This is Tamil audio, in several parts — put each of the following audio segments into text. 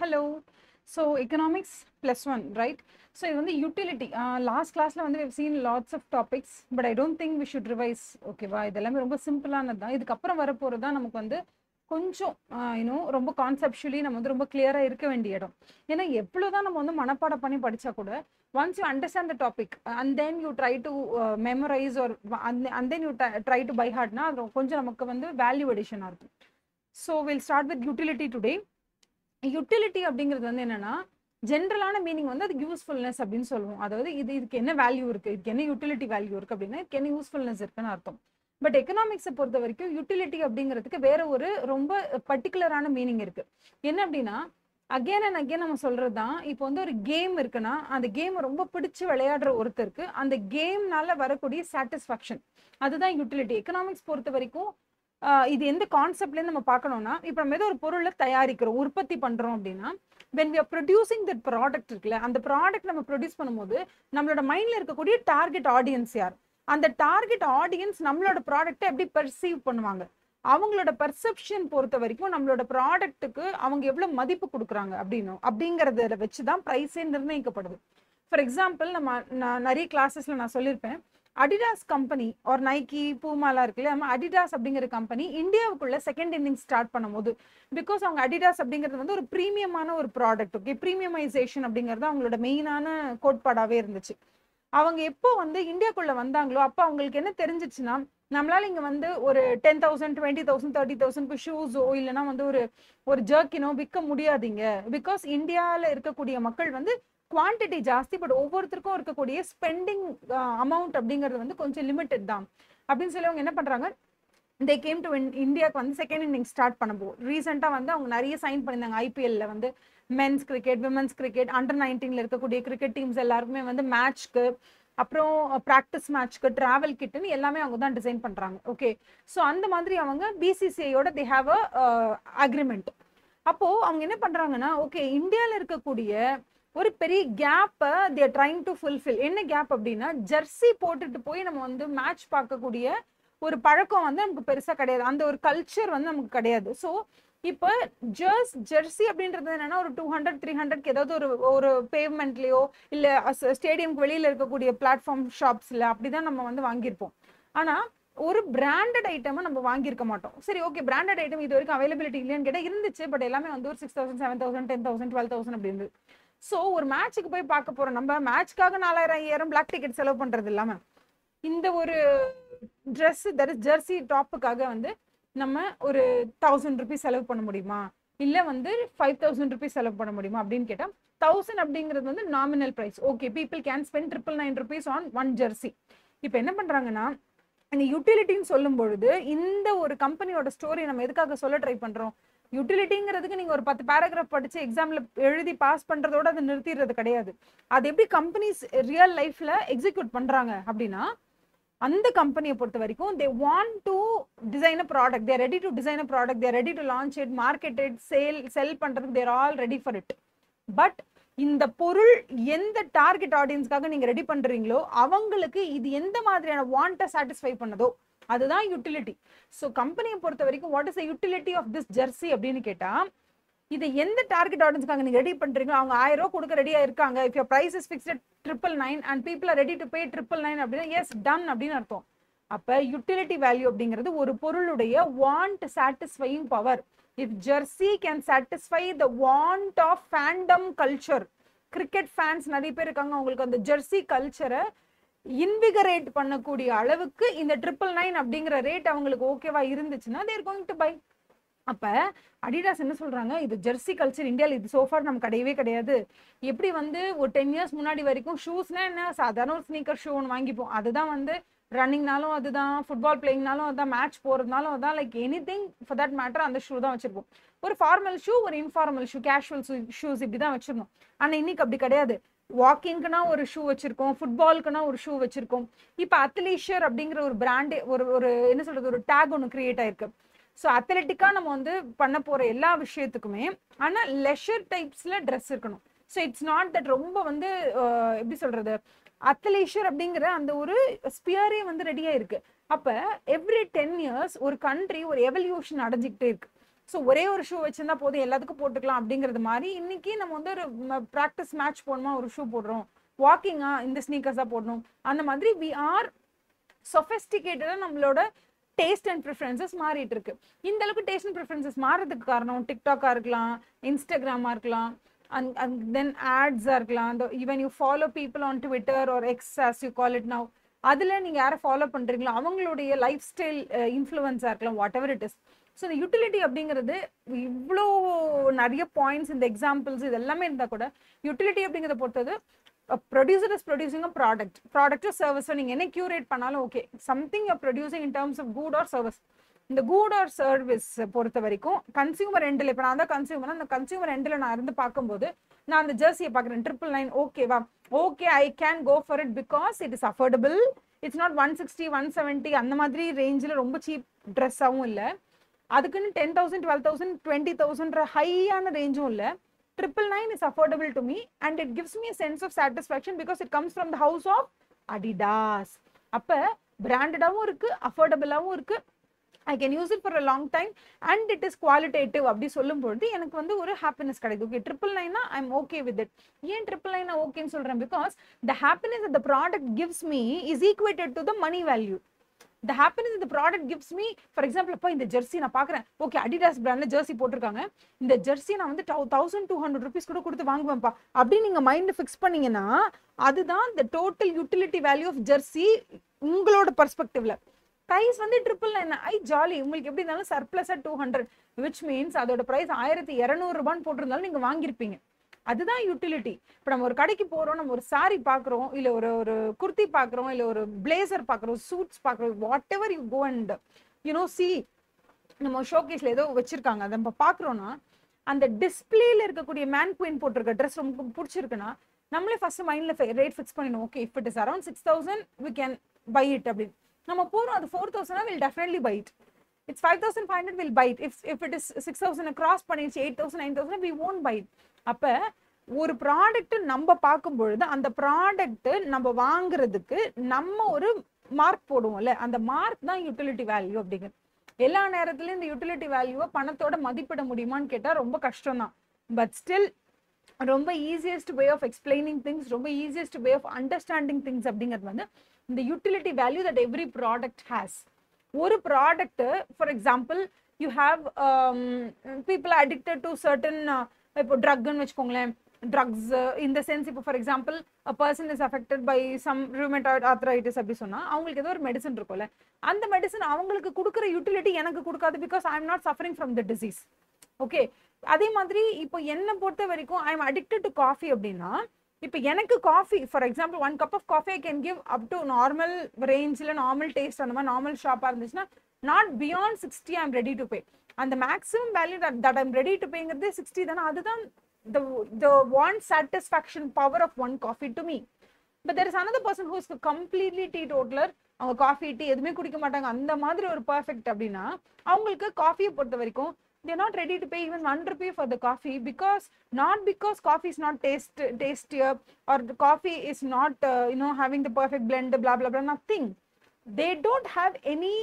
Hello. So economics plus one, right? So இது வந்து utility. Last classல வந்து we've seen lots of topics, but I don't think we should revise. ஓகேவா? இதெல்லாமே ரொம்ப சிம்பிளானது தான். இதுக்கப்புறம் வரப்போறது தான் நமக்கு வந்து கொஞ்சம் ரொம்ப கான்செப்சுவலி நம்ம வந்து ரொம்ப கிளியரா இருக்க வேண்டிய இடம். ஏன்னா எவ்வளவுதான் நம்ம வந்து மனப்பாடம் பண்ணி படிச்சா கூட once you understand the topic and then you try to memorize or and then you try to by heart, அது கொஞ்சம் நமக்கு வந்து வேல்யூ அடிஷனா இருக்கும். So we'll start with utility today. Utility அப்படிங்கிறது வந்து என்னன்னா ஜென்ரலான மீனிங் வந்து அது யூஸ்ஃபுல்னஸ் அப்படின்னு சொல்லுவோம். அதாவது இதுக்கு என்ன வேல்யூ இருக்கு, இதுக்கு என்ன யூட்டிலிட்டி வேல்யூ இருக்கு அப்படின்னா இதுக்கு என்ன யூஸ்ஃபுல்னஸ் இருக்குன்னு அர்த்தம். பட் எக்கனாமிக்ஸை பொறுத்த வரைக்கும் யூட்டிலிட்டி அப்படிங்கிறதுக்கு வேற ஒரு ரொம்ப பர்டிகுலரான மீனிங் இருக்கு. என்ன அப்படின்னா அகேன் அண்ட் அகேன் நம்ம சொல்றதுதான், இப்போ வந்து ஒரு கேம் இருக்குன்னா அந்த கேம் ரொம்ப பிடிச்சு விளையாடுற ஒருத்தருக்கு அந்த கேம்னால வரக்கூடிய சாட்டிஸ்ஃபேக்ஷன், அதுதான் யூட்டிலிட்டி. எக்கனாமிக்ஸ் பொறுத்த வரைக்கும் இது எந்த கான்செப்ட்லேருந்து நம்ம பார்க்கணும்னா, இப்போ நம்ம ஏதோ ஒரு பொருளை தயாரிக்கிறோம், உற்பத்தி பண்றோம் அப்படின்னா when we are producing that product இருக்குல்ல, அந்த ப்ராடக்ட் நம்ம ப்ரொடியூஸ் பண்ணும்போது நம்மளோட மைண்ட்ல இருக்கக்கூடிய டார்கெட் ஆடியன்ஸ் யார், அந்த டார்கெட் ஆடியன்ஸ் நம்மளோட ப்ராடக்ட்டை எப்படி பெர்சீவ் பண்ணுவாங்க, அவங்களோட பெர்செப்ஷன் பொறுத்த வரைக்கும் நம்மளோட ப்ராடக்ட்டுக்கு அவங்க எவ்வளவு மதிப்பு கொடுக்குறாங்க அப்படிங்கறத வச்சுதான் ப்ரைஸே நிர்ணயிக்கப்படுது. ஃபார் எக்ஸாம்பிள் நான் நிறைய கிளாஸஸ்ல நான் சொல்லியிருப்பேன், அடிடாஸ் கம்பெனி ஒரு நைக்கி பூமாலா இருக்குல்ல, நம்ம அடிடாஸ் அப்படிங்கிற கம்பெனி இந்தியாவுக்குள்ள செகண்ட் இன்னிங் ஸ்டார்ட் பண்ணும்போது பிகாஸ் அவங்க அடிடாஸ் அப்படிங்கிறது வந்து ஒரு ப்ரீமியமான ஒரு ப்ராடக்ட். ஓகே, ப்ரீமியமைசேஷன் அப்படிங்கிறது அவங்களோட மெயினான கோட்பாடாவே இருந்துச்சு. அவங்க எப்போ வந்து இந்தியாக்குள்ள வந்தாங்களோ அப்போ அவங்களுக்கு என்ன தெரிஞ்சிச்சுன்னா, நம்மளால இங்க வந்து ஒரு 10,000 20,000 30,000 ஷூஸோ இல்லைன்னா வந்து ஒரு ஜர்க்கினோ விற்க முடியாதீங்க. பிகாஸ் இந்தியாவில் இருக்கக்கூடிய மக்கள் வந்து குவான்டிட்டி ஜாஸ்தி, பட் ஒவ்வொருத்தருக்கும் இருக்கக்கூடிய ஸ்பெண்டிங் அமௌண்ட் அப்படிங்கிறது வந்து கொஞ்சம் லிமிட்டட் தான் அப்படின்னு சொல்லி அவங்க என்ன பண்றாங்க, தே கேம் டு இந்தியாவுக்கு வந்து செகண்ட் இன்னிங் ஸ்டார்ட் பண்ணும்போது ரீசெண்டாக வந்து அவங்க நிறைய சைன் பண்ணியிருந்தாங்க. ஐபிஎல்ல வந்து men's cricket, women's cricket, under 19ல இருக்கக்கூடிய கிரிக்கெட் டீம்ஸ் எல்லாருக்குமே வந்து மேட்ச்க்கு அப்புறம் ப்ராக்டிஸ் மேட்ச்க்கு டிராவல் கிட்னு எல்லாமே அவங்க தான் டிசைன் பண்றாங்க. ஓகே, ஸோ அந்த மாதிரி அவங்க பிசிசிஐயோட தே ஹாவ் அ அக்ரிமெண்ட். அப்போ அவங்க என்ன பண்றாங்கன்னா, ஓகே இந்தியாவில் இருக்கக்கூடிய ஒரு பெரிய கேப்பை தேர் ட்ரைங் டு ஃபுல்ஃபில். என்ன கேப் அப்படின்னா, ஜெர்சி போட்டுட்டு போய் நம்ம வந்து மேட்ச் பார்க்கக்கூடிய ஒரு பழக்கம் வந்து நமக்கு பெருசா கிடையாது, அந்த ஒரு கல்ச்சர் வந்து நமக்கு கிடையாது. ஸோ இப்போ ஜெர்சி அப்படின்றது என்னன்னா ஒரு 200-300 ஏதாவது ஒரு பேவ்மெண்ட்லயோ இல்ல ஸ்டேடியம்க்கு வெளியில இருக்கக்கூடிய பிளாட்ஃபார்ம் ஷாப்ஸ்ல அப்படிதான் நம்ம வந்து வாங்கியிருப்போம். ஆனா ஒரு பிராண்டட் ஐட்டமை நம்ம வாங்கியிருக்க மாட்டோம். சரி, ஓகே, பிராண்டட் ஐட்டம் இது வரைக்கும் அவைலபிலிட்டி இல்லையான்னு கேட்டால் இருந்துச்சு, பட் எல்லாமே வந்து ஒரு 6,000 7,000 10,000 12,000 அப்படி இருந்தது. ஸோ ஒரு மேட்சுக்கு போய் பார்க்க போறோம், நம்ம மேட்ச்க்காக 4,000 5,000 பிளாக் டிக்கெட் செலவு பண்றது இல்லாம இந்த ஒரு ட்ரெஸ் ஜெர்சி டாப்புக்காக வந்து நம்ம ஒரு 1,000 rupees செலவு பண்ண முடியுமா, இல்ல வந்து 5,000 rupees செலவு பண்ண முடியுமா அப்படின்னு கேட்டா 1,000 அப்படிங்கிறது வந்து nominal price. Okay, people can spend 999 rupees on one jersey. இப்போ என்ன பண்றாங்கன்னா, இந்த யூட்டிலிட்டின்னு சொல்லும் பொழுது இந்த ஒரு கம்பெனியோட ஸ்டோரி நம்ம எதுக்காக சொல்ல ட்ரை பண்றோம், யூட்டிலிட்டிங்கிறதுக்கு நீங்க ஒரு 10 பேராகிராஃப் படிச்சு எக்ஸாம்ல எழுதி பாஸ் பண்றதோட அது நிறுத்திடுறது கிடையாது. அது எப்படி கம்பெனிஸ் ரியல் லைஃப்ல எக்ஸிக்யூட் பண்றாங்க அப்படின்னா, அந்த கம்பெனியை பொறுத்த வரைக்கும் they want to design a product, they are ready to design a product, they are ready to launch it, market it, sell பண்றதுக்கு they are all ready for it. But இந்த பொருள் எந்த டார்கெட் ஆடியன்ஸ்க்காக நீங்க ரெடி பண்றீங்களோ அவங்களுக்கு இது எந்த மாதிரியான வாண்ட்டை சாட்டிஸ்ஃபை பண்ணதோ அதுதான் யூட்டிலிட்டி. ஸோ கம்பெனியை பொறுத்த வரைக்கும் what is the utility of this jersey அப்படின்னு கேட்டா, இது எந்த டார்கெட் ஆடியன்ஸ்க்காக நீங்க ரெடி பண்றீங்களோ அவங்க 1,000 ரூபாய் கொடுக்க ரெடியா இருக்காங்க. If your price is fixed 999 and people are ready to pay 999 அப்படின்னா எஸ் டன் அப்படின்னு அர்த்தம். அப்ப யூட்டிலிட்டி வேல்யூ அப்படிங்கிறது ஒரு பொருளுடைய want satisfying power. If jersey can satisfy the want of fandom culture, cricket fans நிறைய பேர் இருக்காங்க, அவங்களுக்கு அந்த ஜெர்சி கல்ச்சரை இன்விகரேட் பண்ணக்கூடிய அளவுக்கு இந்த 999 அப்படிங்கிற ரேட் அவங்களுக்கு ஓகேவா இருந்துச்சுன்னா they are going to buy. அப்ப அடிடாஸ் என்ன சொல்றாங்க, இது ஜெர்சி கல்ச்சர் இந்தியாவில் இது சோஃபார் நம்ம கிடையவே கிடையாது. எப்படி வந்து ஒரு 10 years முன்னாடி வரைக்கும் ஷூஸ்னா என்ன, சாதாரண ஒரு ஸ்னீக்கர் ஷூ ஒன்று வாங்கிப்போம், அதுதான் வந்து ரன்னிங்னாலும் அதுதான், ஃபுட்பால் பிளேயிங்னாலும் அதுதான், மேட்ச் போறதுனாலும் அதுதான், like any thing for that matter அந்த ஷூ தான் வச்சிருப்போம். ஒரு ஃபார்மல் ஷூ, ஒரு இன்ஃபார்மல் ஷூ, கேஷுவல் ஷூஸ் இப்படிதான் வச்சிருந்தோம். ஆனா இன்னைக்கு அப்படி கிடையாது. வாக்கிங்க்குனா ஒரு ஷூ வச்சிருக்கோம், ஃபுட்பாலுக்குனா ஒரு ஷூ வச்சிருக்கோம். இப்போ அத்லீஷர் அப்படிங்கிற ஒரு பிராண்டே ஒரு என்ன சொல்றது ஒரு டேக் ஒன்று கிரியேட் ஆயிருக்கு. ஸோ அத்லெட்டிக்காக நம்ம வந்து பண்ண போற எல்லா விஷயத்துக்குமே ஆனால் லெஷர் டைப்ஸ்ல ட்ரெஸ் இருக்கணும். ஸோ இட்ஸ் நாட் தட் ரொம்ப வந்து எப்படி சொல்றது அத்லீஷர் அப்படிங்கிற அந்த ஒரு ஸ்பியரே வந்து ரெடியா இருக்கு. அப்ப எவ்ரி 10 years ஒரு கண்ட்ரி ஒரு எவல்யூஷன் அடைஞ்சிக்கிட்டே இருக்கு. ஸோ ஒரே ஒரு ஷூ வச்சிருந்தா போதும் எல்லாத்துக்கும் போட்டுக்கலாம் அப்படிங்கிறது மாதிரி இன்னைக்கு நம்ம வந்து ஒரு ப்ராக்டிஸ் மேட்ச் போடணுமா ஒரு ஷூ போடுறோம், வாக்கிங்கா இந்த ஸ்னீக்கர்ஸ் தான் போடணும். அந்த மாதிரி வி ஆர் சொஃபெஸ்டிகேட்டடா நம்மளோட டேஸ்ட் அண்ட் ப்ரிஃபரன்சஸ் மாறிட்டு இருக்கு. இந்த அளவுக்கு டேஸ்ட் அண்ட் ப்ரிஃபரன்சஸ் மாறதுக்கு காரணம் டிக்டாக்கா இருக்கலாம், இன்ஸ்டாகிராமா இருக்கலாம், and then ads இருக்கலாம், even you follow people on Twitter or X as you call it now, அதுல நீங்க யாரை ஃபாலோ பண்றீங்களோ அவங்களுடைய லைஃப் ஸ்டைல் இன்ஃப்ளூயன்ஸா இருக்கலாம், what ever it is. So இந்த யூட்டிலிட்டி அப்படிங்கிறது இவ்வளோ நிறைய பாயிண்ட்ஸ் இந்த எக்ஸாம்பிள்ஸ் இது எல்லாமே இருந்தால் கூட யூட்டிலிட்டி அப்படிங்கிறத பொறுத்தது producer is producing a product சர்வீஸோ நீங்கள் என்ன கியூரேட் பண்ணாலும் okay, something you producing in terms of good or service. இந்த குட் ஆர் சர்வீஸ் பொறுத்த வரைக்கும் கன்சியூமர் எண்டில், இப்போ நான் தான் கன்சியூமர், அந்த கன்சியூமர் எண்டில் நான் இருந்து பார்க்கும்போது நான் அந்த ஜெர்சியை பார்க்குறேன் 999, ஓகேவா, okay I can go for it because it is affordable. It's not 160 170 அந்த மாதிரி ரேஞ்சில் ரொம்ப சீப் ட்ரெஸ்ஸாகவும் இல்லை, அதுக்குன்னு 10,000 12,000 20,000 ஹையான ரேஞ்சும் இல்லை. 999 is affordable to me and it gives me a sense of satisfaction because it comes from the house of Adidas. அப்ப பிராண்டடாவும் இருக்கு, அஃபோர்டபுளாவும் இருக்கு, I can use it for a long time and it is qualitative அப்படி சொல்லும் பொழுது எனக்கு வந்து ஒரு ஹாப்பினஸ் கிடைக்கும். Okay 999 I'm okay with it. ஏன் 999 ஓகேன்னு சொல்றேன்? because the happiness that the product gives me is equated to the money value. The happiness that the product gives me, for example, அப்போ இந்த ஜெர்சி நான் பார்க்குறேன், ஓகே அடிடாஸ் பிராண்ட்ல ஜெர்சி போட்டிருக்காங்க, இந்த ஜெர்சி நான் வந்து 1,200 rupees கூட கொடுத்து வாங்குவேன்ப்பா அப்படின்னு நீங்க மைண்ட் ஃபிக்ஸ் பண்ணீங்கன்னா அதுதான் the total utility value of Jersey உங்களோட பர்ஸ்பெக்டிவ்ல. பிரைஸ் வந்து 999, ஐ ஜாலி, உங்களுக்கு எப்படி இருந்தாலும் சர்ப்ளஸா 200, which means அதோட பிரைஸ் 1,200 ரூபான்னு போட்டிருந்தாலும் நீங்க வாங்கியிருப்பீங்க. அதுதான் யூட்டிலிட்டி. இப்போ நம்ம ஒரு கடைக்கு போறோம், நம்ம ஒரு சாரி பாக்குறோம், இல்ல ஒரு குர்த்தி பாக்குறோம், இல்ல ஒரு பிளேசர் பாக்குறோம், சூட்ஸ் பாக்குறோம், whatever you go and you know see, நம்ம ஷோகேஸ்ல ஏதோ வச்சிருக்காங்க அதை நம்ம பாக்குறோம்னா அந்த டிஸ்பிளேல இருக்கக்கூடிய மேன் குயின் போட்டிருக்க ட்ரெஸ் ரொம்ப பிடிச்சிருக்குன்னா நம்மளே ஃபர்ஸ்ட் மைண்ட்ல ரேட் ஃபிக்ஸ் பண்ணிடணும். Okay if it is around 6,000 we can buy it அப்படின்னு நம்ம போறோம். அது 4,000 will definitely buy it. It's 5,500 will buy it. If it is 6,000 cross பண்ணிடுச்சு 8,000 9,000 we won't buy it. அப்ப ஒரு ப்ராடக்ட் நம்ம பார்க்கும் பொழுது அந்த ப்ராடக்ட் நம்ம வாங்குறதுக்கு நம்ம ஒரு மார்க் போடுவோம்ல, அந்த மார்க் தான் யூட்டிலிட்டி வேல்யூ அப்படிங்கிறது. எல்லா நேரத்துலயும் இந்த யூட்டிலிட்டி வேல்யூவை பணத்தோட மதிப்பிட முடியுமான்னு கேட்டா ரொம்ப கஷ்டம் தான். பட் ஸ்டில் ரொம்ப easiest way of explaining things, ரொம்ப easiest way of understanding things அப்படிங்கிறது வந்து இந்த utility value that every product has. ஒரு product for example you have people addicted to certain, இப்போ ட்ரக்னு வச்சுக்கோங்களேன், ட்ரக்ஸ் இந்த சென்ஸ், இப்போ for example a person is affected by some rheumatoid arthritis அப்படி சொன்னா அவங்களுக்கு ஏதோ ஒரு மெடிசன் இருக்கும்ல, அந்த மெடிசன் அவங்களுக்கு கொடுக்குற யூட்டிலிட்டி எனக்கு கொடுக்காது because I am not suffering from the disease. Okay அதே மாதிரி இப்போ என்னை பொறுத்த வரைக்கும் I am addicted to coffee அப்படின்னா, இப்போ எனக்கு coffee for example 1 cup of coffee I can give up to normal ரேஞ்சில் நார்மல் டேஸ்ட் அந்த மாதிரி நார்மல் ஷாப்பாக இருந்துச்சுன்னா not beyond 60 I am ready to pay. அந்த maximum value that I'm ready to பேங்கிறது 60 தானே. அதுதான் the one satisfaction power of one coffee to me. But there is another person who is completely teetotaler. அவங்க காஃபி டீ எதுவுமே குடிக்க மாட்டாங்க, அந்த மாதிரி ஒரு பர்ஃபெக்ட் அப்படின்னா அவங்களுக்கு காஃபியை பொறுத்த வரைக்கும் they are not ready to pay even 1 rupee for the coffee because not because coffee is not tastier or the coffee is not having the perfect blend blah blah blah, nothing. They don't have any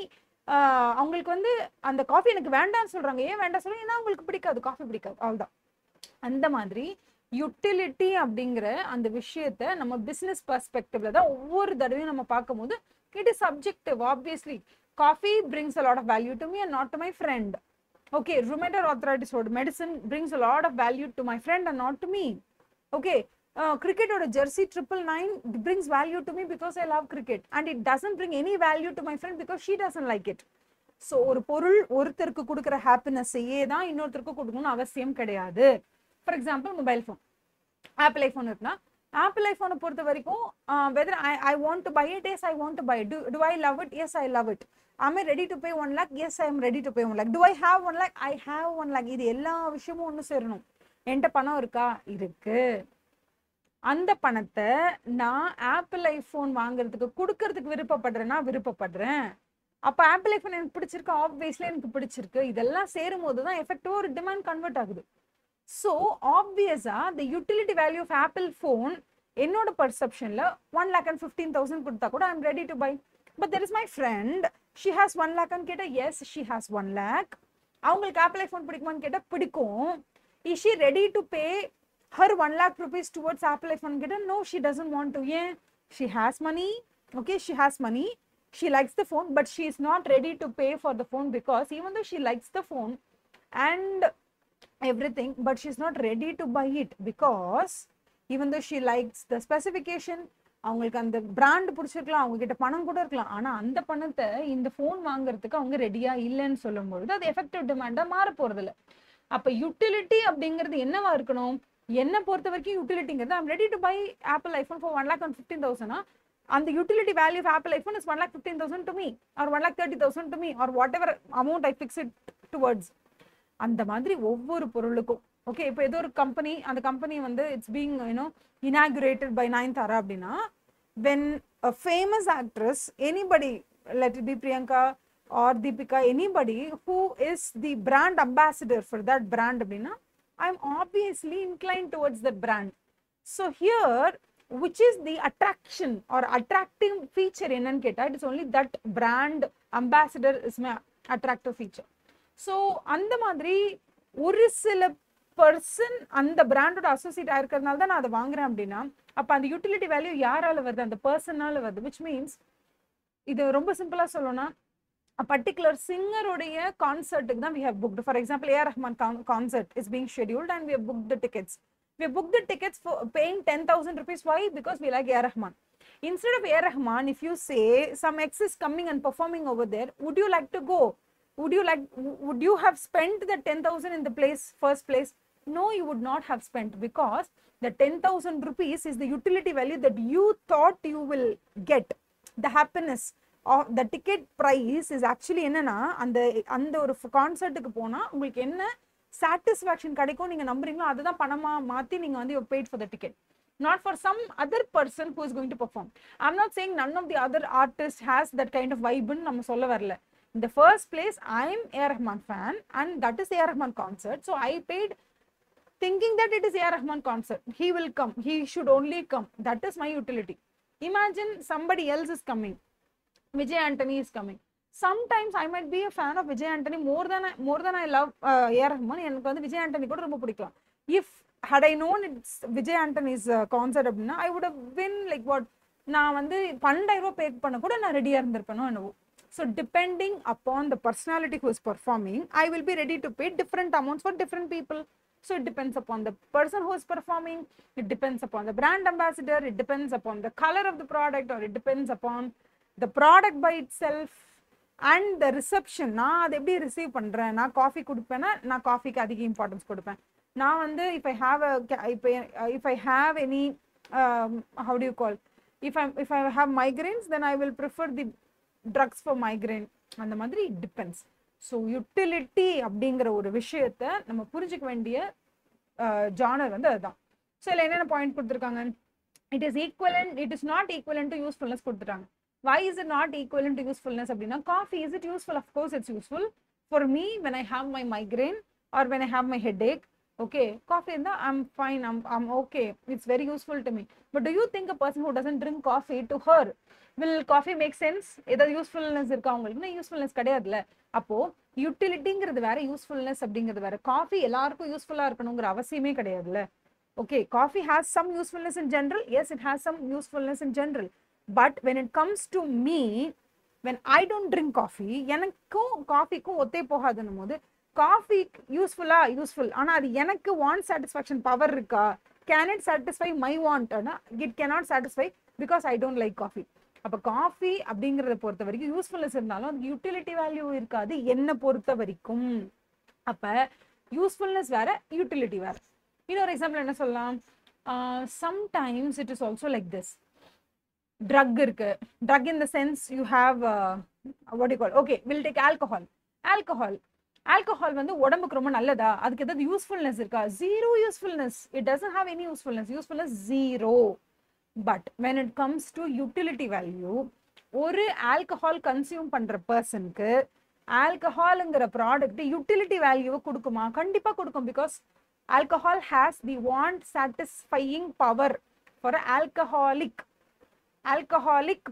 அவங்களுக்கு வந்து அந்த காஃபி எனக்கு வேண்டாம்னு சொல்றாங்க. ஏன் வேண்டாம் சொல்றாங்க? ஏன்னா அவங்களுக்கு பிடிக்காது, காஃபி பிடிக்காது, அவ்வளவுதான். அந்த மாதிரி யூட்டிலிட்டி அப்படிங்கிற அந்த விஷயத்த நம்ம பிசினஸ் பெர்ஸ்பெக்டிவ்ல தான் ஒவ்வொரு தடவையும் நம்ம பார்க்கும்போது it is subjective. Obviously coffee brings a lot of value to me and not to my friend. Okay, rheumatoid arthritis medicine brings a lot of value to my friend and not to me. Okay, cricket or a jersey 999 brings value to me because I love cricket and it doesn't bring any value to my friend because she doesn't like it. So ஒரு பொருள் ஒருத்தருக்கு கொடுக்குற ஹாப்பினஸ்ஸையே தான் இன்னொருத்தருக்கு கொடுக்கணும்னு அவசியம் கிடையாது. For example mobile phone, Apple iPhone இருக்குன்னா ஆப்பிள் ஐஃபோனை பொறுத்த வரைக்கும் whether I want to buy it, yes I want to buy it. Do I love it? Yes I love it. am I ready to pay 1 lakh? Yes, I am ready to pay 1 lakh. Do I have 1 lakh? I have 1 lakh. இது எல்லா விஷயமும் ஒன்று சேரணும். என்கிட்ட பணம் இருக்கா? இருக்கு. அந்த பணத்தை நான் ஆப்பிள் ஐஃபோன் வாங்குறதுக்கு கொடுக்கறதுக்கு விருப்பப்படுறேன். அப்போ ஆப்பிள் ஐஃபோன் எனக்கு பிடிச்சிருக்கு, ஆப்வியஸ்லி எனக்கு பிடிச்சிருக்கு. இதெல்லாம் சேரும் போது தான் எஃபெக்டிவா ஒரு டிமாண்ட் கன்வெர்ட் ஆகுது. So obviously the utility value of Apple phone என்னோட பர்செப்ஷன்ல 1,15,000 கொடுத்தா கூட I am ready to buy. But there is my friend, she has 1 lakh and keta, yes, she has 1 lakh. அவங்களுக்கு ஆப்பிள் ஐஃபோன் பிடிக்குமான்னு கேட்டா பிடிக்கும். Is she ready to pay her 1 lakh rupees towards Apple iPhone கேட்டா no, she doesn't want to. ஏன்? She has money. Okay, she has money, she likes the phone, but she is not ready to pay for the phone, because even though she likes the phone and everything, but she's not ready to buy it, because even though she likes the specification, அவங்களுக்கு அந்த பிராண்ட் பிடிச்சிருக்கலாம், அவங்க கிட்ட பணம் கூட இருக்கலாம், ஆனா அந்த பணத்தை இந்த போன் வாங்குறதுக்கு அவங்க ரெடியா இல்லைன்னு சொல்லும்பொழுது அது எஃபெக்டிவ் டிமாண்டா மாற போறது இல்லை. அப்ப யூட்டிலிட்டி அப்படிங்கிறது என்னவா இருக்கணும்? என்ன பொறுத்த வரைக்கும் யூட்டிலிட்டிங்கிறது I'm ready to buy Apple iPhone for 1,15,000. அந்த utility value of Apple iPhone is 1,15,000 to me or 1,30,000 to me or whatever amount I fix it towards. அந்த மாதிரி ஒவ்வொரு பொருளுக்கும் ஓகே. இப்போ ஏதோ ஒரு கம்பெனி, அந்த கம்பெனி வந்து it's being inaugurated by Nayanthara அப்படின்னா, when a famous actress, anybody, let it be Priyanka or Deepika, anybody who is the brand ambassador for that brand அப்படின்னா, I'm obviously inclined towards that brand. So here, which is the attraction or attractive feature என்னன்னு கேட்டா, it is only that brand ambassador is my attractive feature. So அந்த மாதிரி ஒரு சில பர்சன் அந்த பிராண்டோட அசோசியேட் ஆயிருக்கிறதுனால தான் நான் அதை வாங்குறேன் அப்படின்னா, அப்ப அந்த யூட்டிலிட்டி வேல்யூ யாரால வருது? அந்த பர்சனால வருது. which means இது ரொம்ப சிம்பிளா சொல்லணும்னா, a particular singer உடைய கான்சர்ட்டுக்கு தான் we have booked. For example, A.R. Rahman concert is being scheduled and we have booked the tickets. We have booked the tickets for paying 10,000 rupees. Why? Because we like A.R. Rahman. Instead of A.R. Rahman, if you say some ex is coming and performing over there, would you like to go? Would you have spent the 10,000 in the first place? No, you would not have spent, because the 10,000 rupees is the utility value that you thought you will get. The happiness of the ticket price is actually என்னன்னா, அந்த ஒரு கான்சர்ட்டுக்கு போனா உங்களுக்கு என்ன சாட்டிஸ்ஃபேக்ஷன் கிடைக்கும் நீங்க நம்புறீங்களோ அதுதான் பணமா மாத்தி நீங்க வந்து you paid for the ticket, not for some other person who is going to perform. I'm not saying none of the other artists has that kind of vibe ன்னு நம்ம சொல்ல வரல. In the first place, I'm A.R. Rahman fan and that is A.R. Rahman concert. So I paid thinking that it is A.R. Rahman concert. He will come. He should only come. That is my utility. Imagine somebody else is coming. Vijay Antony is coming. Sometimes I might be a fan of Vijay Antony more than I love A.R. Rahman. எனக்கு வந்து Vijay Antony கூட ரொம்ப பிடிக்கலாம். If had I known it's Vijay Antony's concert அப்படின்னா, I would have been like what, நான் வந்து 12,000 பே பண்ண கூட நான் ரெடியா இருந்திருப்பேனோ என்னவோ. So depending upon the personality who is performing, I will be ready to pay different amounts for different people. So it depends upon the person who is performing, it depends upon the brand ambassador, it depends upon the color of the product, or it depends upon the product by itself and the reception. நான் அதை எப்படி ரிசீவ் பண்றேன்? நான் காஃபி குடிப்பேன்னா நான் காஃபிக்கு அதிக இம்பார்ட்டன்ஸ் கொடுப்பேன். நான் வந்து if I have any how do you call, if I have migraines, then I will prefer the drugs for migraine. அந்த மாதிரி it depends. So utility அப்படிங்கிற ஒரு விஷயத்தை நம்ம புரிஞ்சுக்க வேண்டிய ஜானர் வந்து அதுதான். ஸோ இதில் என்னென்ன பாயிண்ட் கொடுத்துருக்காங்க? It is equivalent, it is not equivalent to usefulness கொடுத்துட்டாங்க. Why is it not equivalent to usefulness அப்படின்னா, coffee, is it useful? Of course it's useful for me when I have my migraine or when I have my headache. Okay, coffee இருந்தா I'm fine, I'm okay, it's very useful to me. But do you think a person who doesn't drink coffee, to her will coffee make sense? ஏதாவது யூஸ்ஃபுல்னஸ் இருக்கா உங்களுக்கு? யூஸ்ஃபுல்னஸ் கிடையாதுல்ல. அப்போ யூட்டிலிட்டிங்கிறது வேற, யூஸ்ஃபுல்னஸ் அப்படிங்கிறது வேற. காஃபி எல்லாருக்கும் யூஸ்ஃபுல்லா இருக்கணுங்கிற அவசியமே கிடையாதுல்ல. Okay, coffee has some usefulness in general. Yes, it has some usefulness in general. But when it comes to me, when I don't drink coffee, எனக்கும் காஃபிக்கும் ஒத்தே போகாதுன்னும் போது, காஃபி யூஸ்ஃபுல், ஆனா அது எனக்கு வாண்ட் சாட்டிஸ்ஃபேக்ஷன் பவர் இருக்கா? Can it satisfy my want? It cannot satisfy because I don't like coffee. அப்போ காஃபி அப்படிங்கிறத பொறுத்த வரைக்கும் யூஸ்ஃபுல்னஸ் இருந்தாலும் அது யூட்டிலிட்டி வேல்யூ இருக்காது என்னை பொறுத்த வரைக்கும். அப்போ யூஸ்ஃபுல்னஸ் வேற, யூட்டிலிட்டி வேற. இன்னொரு எக்ஸாம்பிள் என்ன சொல்லலாம்? Sometimes it is also like this. Drug இருக்கு. Drug in the sense you have what you call, okay will take alcohol வந்து உடம்புக்கு ரொம்ப நல்லதா? அதுக்கு ஏதாவது யூஸ்ஃபுல்னஸ் இருக்கா? Zero usefulness. It doesn't have any usefulness zero. But when it comes to utility value, ஒரு ஆல்கஹால் கன்சியூம் பண்ற பர்சனுக்கு ஆல்கஹால்ங்கிற ப்ராடக்ட் யூட்டிலிட்டி வேல்யூவை கொடுக்குமா? கண்டிப்பா கொடுக்கும். Because alcohol has the want satisfying power for alcoholic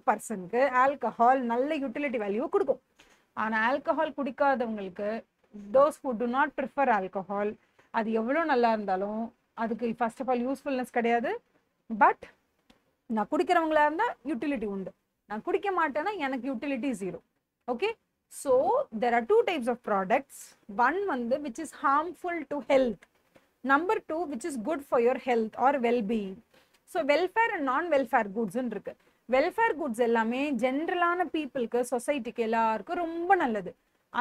பர்சனுக்கு ஆல்கஹால் நல்ல யூட்டிலிட்டி வேல்யூ கொடுக்கும். ஆனா alcohol குடிக்காதவங்களுக்கு those who do not prefer alcohol, அது எவ்வளோ நல்லா இருந்தாலும் அதுக்கு ஃபர்ஸ்ட் ஆஃப் ஆல் யூஸ்ஃபுல்னஸ் கிடையாது. பட் நான் குடிக்கிறவங்களா இருந்தால் யூட்டிலிட்டி உண்டு, நான் குடிக்க மாட்டேன்னா எனக்கு utility zero. Okay, so there are two types of products. One வந்து which is harmful to health, number two which is good for your health or wellbeing. So welfare and non welfare குட்ஸ்ன்னு இருக்கு. வெல்ஃபேர் குட்ஸ் எல்லாமே ஜென்ரலான பீப்புளுக்கு, சொசைட்டிக்கு எல்லாருக்கும் ரொம்ப நல்லது.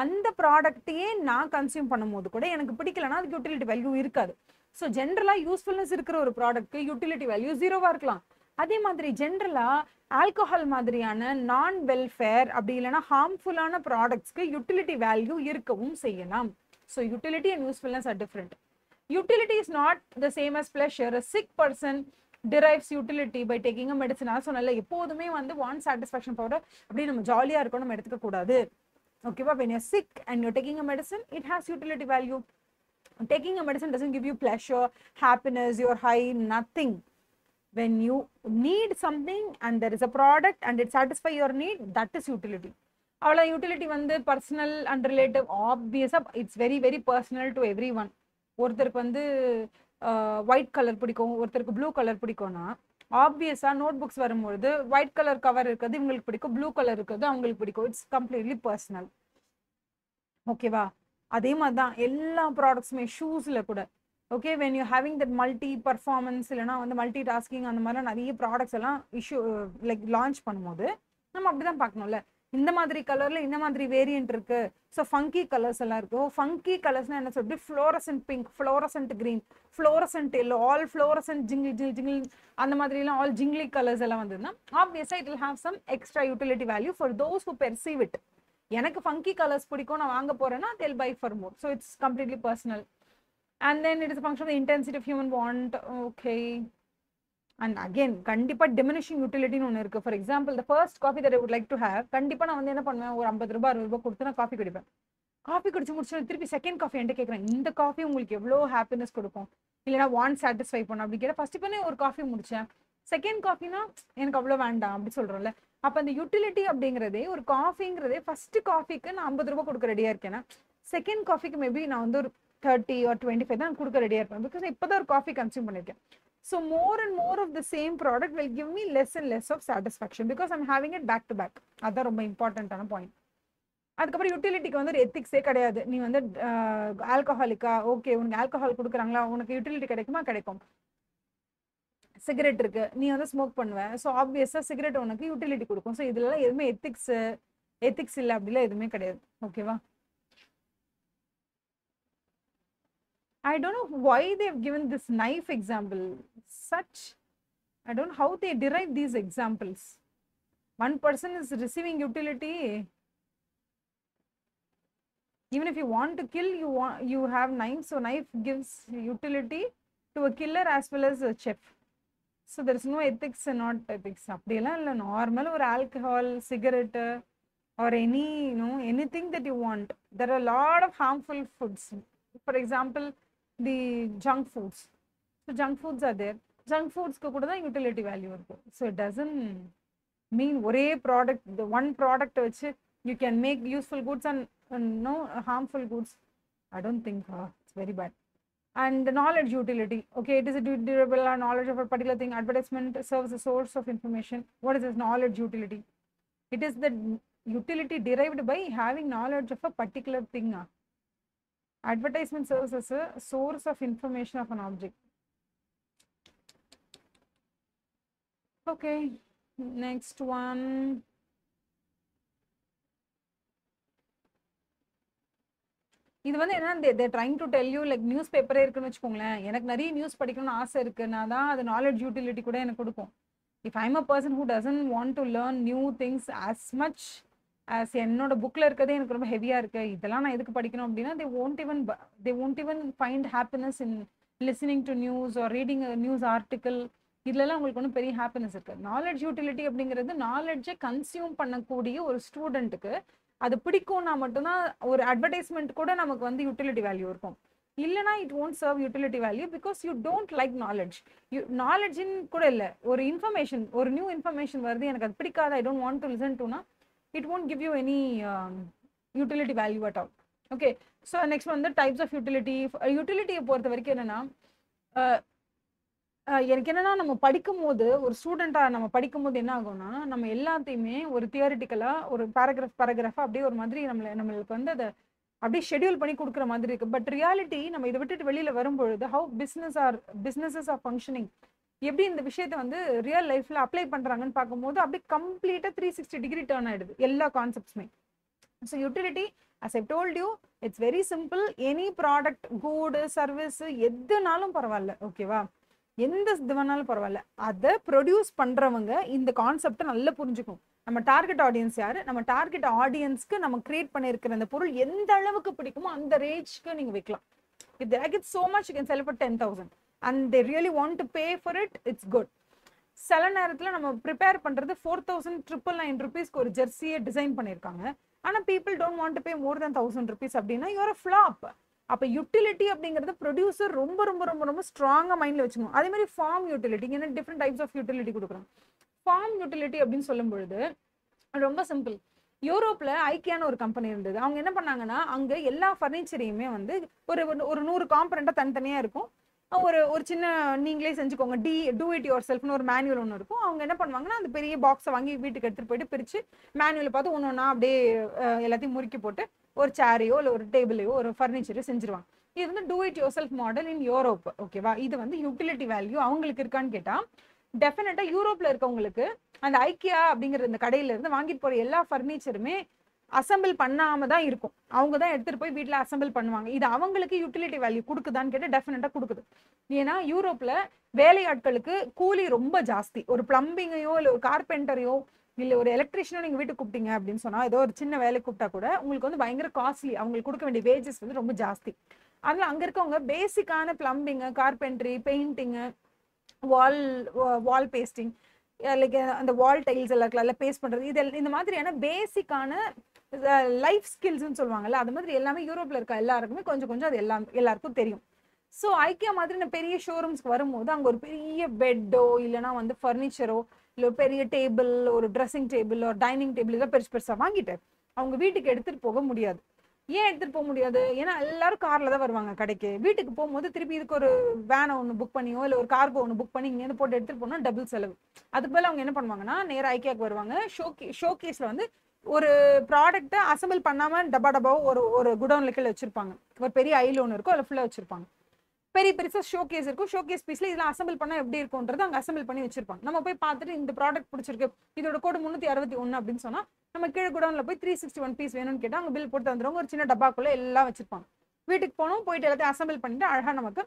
அந்த ப்ராடக்டையே நான் கன்சியூம் பண்ணும்போது கூட எனக்கு பிடிக்கலன்னா அதுக்கு யூட்டிலிட்டி வேல்யூ இருக்காது. ஸோ ஜென்ரலாக யூஸ்ஃபுல்னஸ் இருக்கிற ஒரு ப்ராடக்ட்க்கு யூட்டிலிட்டி வேல்யூ ஜீரோவாக இருக்கலாம். அதே மாதிரி ஜென்ரலாக ஆல்கஹால் மாதிரியான நான் வெல்ஃபேர் அப்படி இல்லைன்னா ஹார்ம்ஃபுல்லான ப்ராடக்ட்ஸ்க்கு யூட்டிலிட்டி வேல்யூ இருக்கவும் செய்யலாம். So utility and usefulness are different. Utility is not the same as pleasure. A sick person derives utility by taking a medicine. சொன்னல எப்போதுமே வந்து want satisfaction powder அப்படி நம்ம ஜாலியா இருக்கணும் நம்ம எடுத்துக்க கூடாது. ஓகேவா? when you're sick and you're taking a medicine, it has utility value. Taking a medicine doesn't give you pleasure, happiness, you're high, nothing. When you need something and there is a product and it satisfies your need, that is utility. அவ்வளோ யூட்டிலிட்டி வந்து பர்சனல் அண்ட் ரிலேட்டிவ். ஆப்வியஸாக it's very very personal to every one. ஒருத்தருக்கு வந்து ஒயிட் கலர் பிடிக்கும், ஒருத்தருக்கு ப்ளூ கலர் பிடிக்கும்னா ஆப்வியஸாக நோட் புக்ஸ் வரும்பொழுது ஒயிட் கலர் கவர் இருக்கிறது இவங்களுக்கு பிடிக்கும், ப்ளூ கலர் இருக்கிறது அவங்களுக்கு பிடிக்கும். It's completely personal. ஓகேவா? அதே மாதிரி தான் எல்லா ப்ராடக்ட்ஸுமே, ஷூஸில் கூட. Okay, when you having that multi performance இல்லைனா வந்து மல்டி டாஸ்கிங் அந்த மாதிரிலாம் நிறைய ப்ராடக்ட்ஸ் எல்லாம் லைக் லான்ச் பண்ணும்போது நம்ம அப்படி தான் பார்க்கணும்ல. இந்த மாதிரி கலரில் இந்த மாதிரி வேரியன்ட் இருக்கு. ஸோ ஃபங்கி கலர்ஸ் எல்லாம் இருக்கு. ஃபங்கி கலர்ஸ்னா என்ன சொல்றது? Fluorescent pink, fluorescent green, fluorescent yellow, all fluorescent jingle jill jingle அந்த மாதிரிலாம் ஆல் ஜிங்லி கலர்ஸ் எல்லாம் வந்ததுன்னா ஆப்வியஸாக it will have some extra utility value for those who perceive it. எனக்கு ஃபங்கி கலர்ஸ் பிடிக்கும், நான் வாங்க போறேன்னா they'll buy for more. So it's completely personal. And then it is a function of the intensity of human want. Okay. And again, கண்டிப்பா diminishing utility னு ஒன்று இருக்கு. For example the first coffee that I would like to have, கண்டிப்பா நான் வந்து என்ன பண்ணுவேன், ஒரு 50 ரூபாய் 60 ரூபாய் கொடுத்து நான் காஃபி குடிப்பேன். காஃபி குடிச்சு முடிச்சு திருப்பி செகண்ட் காஃபி என்கிட்ட கேட்குறேன், இந்த காஃபி உங்களுக்கு எவ்வளோ ஹாப்பினஸ் கொடுக்கும், இல்லைனா வாண்ட் சாட்டிஸ்ஃபை பண்ணும் அப்படி கேட்டால் ஃபர்ஸ்ட் பண்ணி ஒரு காஃபி முடிச்சேன், செகண்ட் காஃபினா எனக்கு அவ்வளோ வேண்டாம் அப்படி சொல்கிறோம்ல. அப்போ அந்த யூட்டிலிட்டி அப்படிங்கிறதே, ஒரு காஃபிங்கிறதே ஃபர்ஸ்ட் காஃபிக்கு நான் 50 ரூபாய் கொடுக்க ரெடியாக இருக்கேன்னா செகண்ட் காஃபிக்கு மேபி நான் வந்து ஒரு 30 or 25 தான் கொடுக்க ரெடியாக இருப்பேன். பிகாஸ் இப்போ தான் ஒரு காஃபி கன்சியூம் பண்ணியிருக்கேன். So more and more of the same product will give me less and less of satisfaction because I'm having it back to back. அதான் ரொம்ப இம்பார்ட்டன்டான பாயிண்ட். அதுக்கப்புறம் யூட்டிலிட்டிக்கு வந்து ஒரு எத்திக்ஸே கிடையாது. நீ வந்து ஆல்கஹாலிக்கா, ஓகே உனக்கு ஆல்கஹால் கொடுக்குறாங்களா, உனக்கு யூட்டிலிட்டி கிடைக்குமா? கிடைக்கும். சிகரெட் இருக்கு, நீ வந்து ஸ்மோக் பண்ணுவேன், ஸோ ஆப்வியஸாக சிகரெட் உனக்கு யூட்டிலிட்டி கொடுக்கும். ஸோ இதுலலாம் எதுவுமே எத்திக்ஸ் இல்லை அப்படிலாம் எதுவுமே கிடையாது. ஓகேவா? I don't know why they've given this knife example. I don't know how they derive these examples. One person is receiving utility. Even if you want to kill, you have knife. So knife gives utility to a killer as well as a chef. So there is no ethics and not ethics. அப்படியெல்லாம் இல்லை. நார்மல் ஒரு alcohol, cigarette or anything that you want. There are a lot of harmful foods. For example, the junk foods. So junk foods are there. Junk foods ku kuda da utility value irukku. So it doesn't mean ஒரே product, the one product வச்சு you can make useful goods and no harmful goods. I don't think it's very bad. And the knowledge utility. Okay, it is a durable knowledge of a particular thing. Advertisement serves a source of information. What is this knowledge utility? It is the utility derived by having knowledge of a particular thing. Advertisement serves as a source of information of an object. Okay, next one. இது வந்து என்ன, they trying to tell you like news பேப்பரே இருக்குன்னு வச்சுக்கோங்களேன். எனக்கு நிறைய நியூஸ் படிக்கணும்னு ஆசை இருக்குன்னா தான் அது நாலேஜ் யூட்டிலிட்டி கூட எனக்கு கொடுக்கும். If I'm a person who doesn't want to learn new things as much as என்னோட புக்கில் இருக்கிறதே எனக்கு ரொம்ப ஹெவியாக இருக்குது, இதெல்லாம் நான் எதுக்கு படிக்கணும் அப்படின்னா they won't even find happiness in listening to news or reading a news article. இதுலலாம் உங்களுக்கு ஒன்றும் பெரிய ஹாப்பினஸ் இருக்குது. நாலேஜ் யூட்டிலிட்டி அப்படிங்கிறது நாலேஜை கன்சியூம் பண்ணக்கூடிய ஒரு ஸ்டூடெண்ட்டுக்கு அது பிடிக்கும்னா மட்டும்தான் ஒரு அட்வர்டைஸ்மெண்ட் கூட நமக்கு வந்து யூட்டிலிட்டி வேல்யூ இருக்கும். இல்லைனா it won't serve utility value because you don't like knowledge. நாலேஜின்னு கூட இல்லை, ஒரு இன்ஃபர்மேஷன், ஒரு நியூ இன்ஃபர்மேஷன் வருது, எனக்கு அது பிடிக்காது, I don't want to listen டுனா, it won't give you any utility value at all. Okay, so next வந்து டைப்ஸ் ஆஃப் யூட்டிலிட்டி. யூட்டிலிட்டியை பொறுத்த வரைக்கும் என்னன்னா எனக்கு என்னன்னா நம்ம படிக்கும்போது ஒரு ஸ்டூடெண்ட்டாக நம்ம படிக்கும்போது என்ன ஆகும்னா நம்ம எல்லாத்தையுமே ஒரு தியரிட்டிக்கலாக ஒரு பேராகிராஃபாக அப்படியே ஒரு மாதிரி நம்மளுக்கு வந்து அதை அப்படியே ஷெடியூல் பண்ணி கொடுக்குற மாதிரி இருக்கு. பட் ரியாலிட்டி நம்ம இதை விட்டுட்டு வெளியில் வரும்பொழுது ஹவு பிஸ்னஸஸ் ஆர் ஃபங்க்ஷனிங், எப்படி இந்த விஷயத்தை வந்து ரியல் லைஃப்ல அப்ளை பண்றாங்கன்னு பார்க்கும்போது அப்படியே கம்ப்ளீட்டா 360 டிகிரி டர்ன் ஆயிடுது எல்லா கான்செப்ட்ஸுமே. So utility as I told you it's very simple. Any product, good, service எதுனாலும் பரவாயில்ல, ஓகேவா, எந்த இது வேணாலும் பரவாயில்ல, அதை ப்ரொடியூஸ் பண்றவங்க இந்த கான்செப்டை நல்லா புரிஞ்சுக்கும். நம்ம டார்கெட் ஆடியன்ஸ் யாரு, நம்ம டார்கெட் ஆடியன்ஸ்க்கு நம்ம கிரியேட் பண்ணியிருக்கிற அந்த பொருள் எந்த அளவுக்கு பிடிக்குமோ அந்த ரேஞ்ச்க்கு நீங்க வைக்கலாம். if they like it so much you can sell it for 10,000 and they really want to pay for it, it's good. சில நேரத்தில் நம்ம ப்ரிப்பேர் பண்ணுறது 4,999 rupeesக்கு ஒரு ஜெர்சியை டிசைன் பண்ணியிருக்காங்க. ஆனால் people don't want to pay more then 1,000 rupees அப்படின்னா யூஆர் அ ஃப்ளாப். அப்போ யூட்டிலிட்டி அப்படிங்கிறது ப்ரொடியூசர் ரொம்ப ரொம்ப ரொம்ப ரொம்ப ஸ்ட்ராங்காக மைண்டில் வச்சுக்கணும். அதே மாதிரி ஃபார்ம் யூட்டிலிட்டி, ஏன்னா டிஃப்ரெண்ட் டைப்ஸ் ஆஃப் யூட்டிலிட்டி கொடுக்குறோம். ஃபார்ம் யூட்டிலிட்டி அப்படின்னு சொல்லும் பொழுது ரொம்ப சிம்பிள். யூரோப்பில் ஐக்கியான்னு ஒரு கம்பெனி இருந்தது. அவங்க என்ன பண்ணாங்கன்னா அங்கே எல்லா ஃபர்னிச்சரையுமே வந்து ஒரு 100 காம்பனண்ட்டாக தனித்தனியாக இருக்கும். ஒரு சின்ன நீங்களே செஞ்சுக்கோங்க, டூ இட் யுவர் செல்ஃப்னு ஒரு மேனுவல் ஒன்று இருக்கும். அவங்க என்ன பண்ணுவாங்கன்னா அந்த பெரிய பாக்ஸை வாங்கி வீட்டுக்கு எடுத்துகிட்டு போயிட்டு பிரித்து மேனுவலை பார்த்து ஒன்று ஒன்றா அப்படியே எல்லாத்தையும் முறுக்கி போட்டு ஒரு சேரையோ இல்லை ஒரு டேபிளையோ ஒரு ஃபர்னிச்சரையோ செஞ்சுருவாங்க. இது வந்து do it your self model in Europe, ஓகேவா. இது வந்து யூட்டிலிட்டி வேல்யூ அவங்களுக்கு இருக்கான்னு கேட்டால் டெஃபினட்டாக யூரோப்பில் இருக்கவங்களுக்கு அந்த ஐக்கியா அப்படிங்கிற இந்த கடையிலேருந்து வாங்கிட்டு போகிற எல்லா ஃபர்னிச்சருமே அசம்பிள் பண்ணாம தான் இருக்கும். அவங்க தான் எடுத்துட்டு போய் வீட்டில் அசம்பிள் பண்ணுவாங்க. இது அவங்களுக்கு யூட்டிலிட்டி வேல்யூ கொடுக்குதான்னு கேட்டால் டெஃபினட்டாக கொடுக்குது. ஏன்னா யூரோப்பில் வேலையாட்களுக்கு கூலி ரொம்ப ஜாஸ்தி. ஒரு பிளம்பிங்கையோ இல்லை ஒரு கார்பெண்டரையோ இல்லை ஒரு எலக்ட்ரிஷியனோ நீங்கள் வீட்டுக்கு கூப்பிட்டீங்க அப்படின்னு சொன்னால் ஏதோ ஒரு சின்ன வேலை கூப்பிட்டா கூட உங்களுக்கு வந்து பயங்கர காஸ்ட்லி. அவங்களுக்கு கொடுக்க வேண்டிய வேஜஸ் வந்து ரொம்ப ஜாஸ்தி. அதில் அங்கே இருக்கவங்க பேசிக்கான பிளம்பிங்கு, கார்பென்ட்ரி, பெயிண்டிங்கு, வால் பேஸ்டிங், லைக் அந்த வால் டைல்ஸ் எல்லாம் பேஸ்ட் பண்ணுறது, இது இந்த மாதிரியான பேசிக்கான லைஃப் ஸ்கில்ஸ்ன்னு சொல்லுவாங்கல்ல, அது மாதிரி எல்லாமே யூரோப்பில் இருக்க எல்லாருக்குமே கொஞ்சம் கொஞ்சம் அது எல்லாருக்கும் தெரியும். ஸோ ஐக்கியா மாதிரி பெரிய ஷோரூம்ஸ்க்கு வரும்போது அங்கே ஒரு பெரிய பெட்டோ இல்லைனா வந்து ஃபர்னிச்சரோ இல்லை ஒரு பெரிய டேபிள், ஒரு ட்ரெஸ்ஸிங் டேபிள், ஒரு டைனிங் டேபிள் இதெல்லாம் பெருசாக வாங்கிட்டு அவங்க வீட்டுக்கு எடுத்துகிட்டு போக முடியாது. ஏன் எடுத்துகிட்டு போக முடியாது? ஏன்னா எல்லாரும் காரில் தான் வருவாங்க கடைக்கு. வீட்டுக்கு போகும்போது திருப்பி இதுக்கு ஒரு வேனை ஒன்று புக் பண்ணியோ இல்லை ஒரு கார்கோ ஒன்று புக் பண்ணி இங்கேருந்து போட்டு எடுத்துகிட்டு போனால் டபுள் செலவு. அதுக்கு மேலே அவங்க என்ன பண்ணுவாங்கன்னா நேராக ஐக்கியாவுக்கு வருவாங்க. ஷோகேஸில் வந்து ஒரு ப்ராடக்ட்டை அசம்பிள் பண்ணாமல் டப்பாவோ ஒரு குடோனில் கீழே வச்சிருப்பாங்க. ஒரு பெரிய ஐல் ஒன்று இருக்கும், அதில் ஃபுல்லாக வச்சிருப்பாங்க. பெருசாக ஷோகேஸ் இருக்கும். ஷோகேஸ் பீஸில் இதெல்லாம் அசம்பிள் பண்ணால் எப்படி இருக்கும்ன்றது அங்கே அசம்பிள் பண்ணி வச்சிருப்பாங்க. நம்ம போய் பார்த்துட்டு இந்த ப்ராடக்ட் பிடிச்சிருக்கு, இதோட கோடு 361 அப்படின்னு சொன்னால் நம்ம கீழே குடோனில் போய் 361 பீஸ் வேணும்னு கேட்டால் அங்கே பில் போட்டு தந்துடுவாங்க. ஒரு சின்ன டப்பாக்குள்ளே எல்லாம் வச்சிருப்பாங்க. வீட்டுக்கு போனோம், போயிட்டு எல்லாத்தையும் அசம்பிள் பண்ணிட்டு அழகாக நமக்கு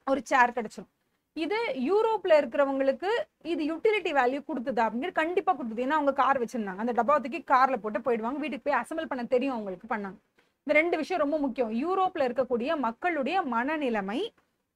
ஒரு சேர் கிடைச்சிடும். இது யூரோப்ல இருக்கிறவங்களுக்கு இது யூட்டிலிட்டி வேல்யூ கொடுத்ததா அப்படிங்கிற கண்டிப்பா கொடுத்தது. ஏன்னா அவங்க கார் வச்சிருந்தாங்க, அந்த டப்பாவத்துக்கு கார்ல போட்டு போயிடுவாங்க, வீட்டுக்கு போய் அசம்பிள் பண்ண தெரியும் அவங்களுக்கு, பண்ணாங்க. இந்த ரெண்டு விஷயம் ரொம்ப முக்கியம். யூரோப்ல இருக்கக்கூடிய மக்களுடைய மனநிலைமை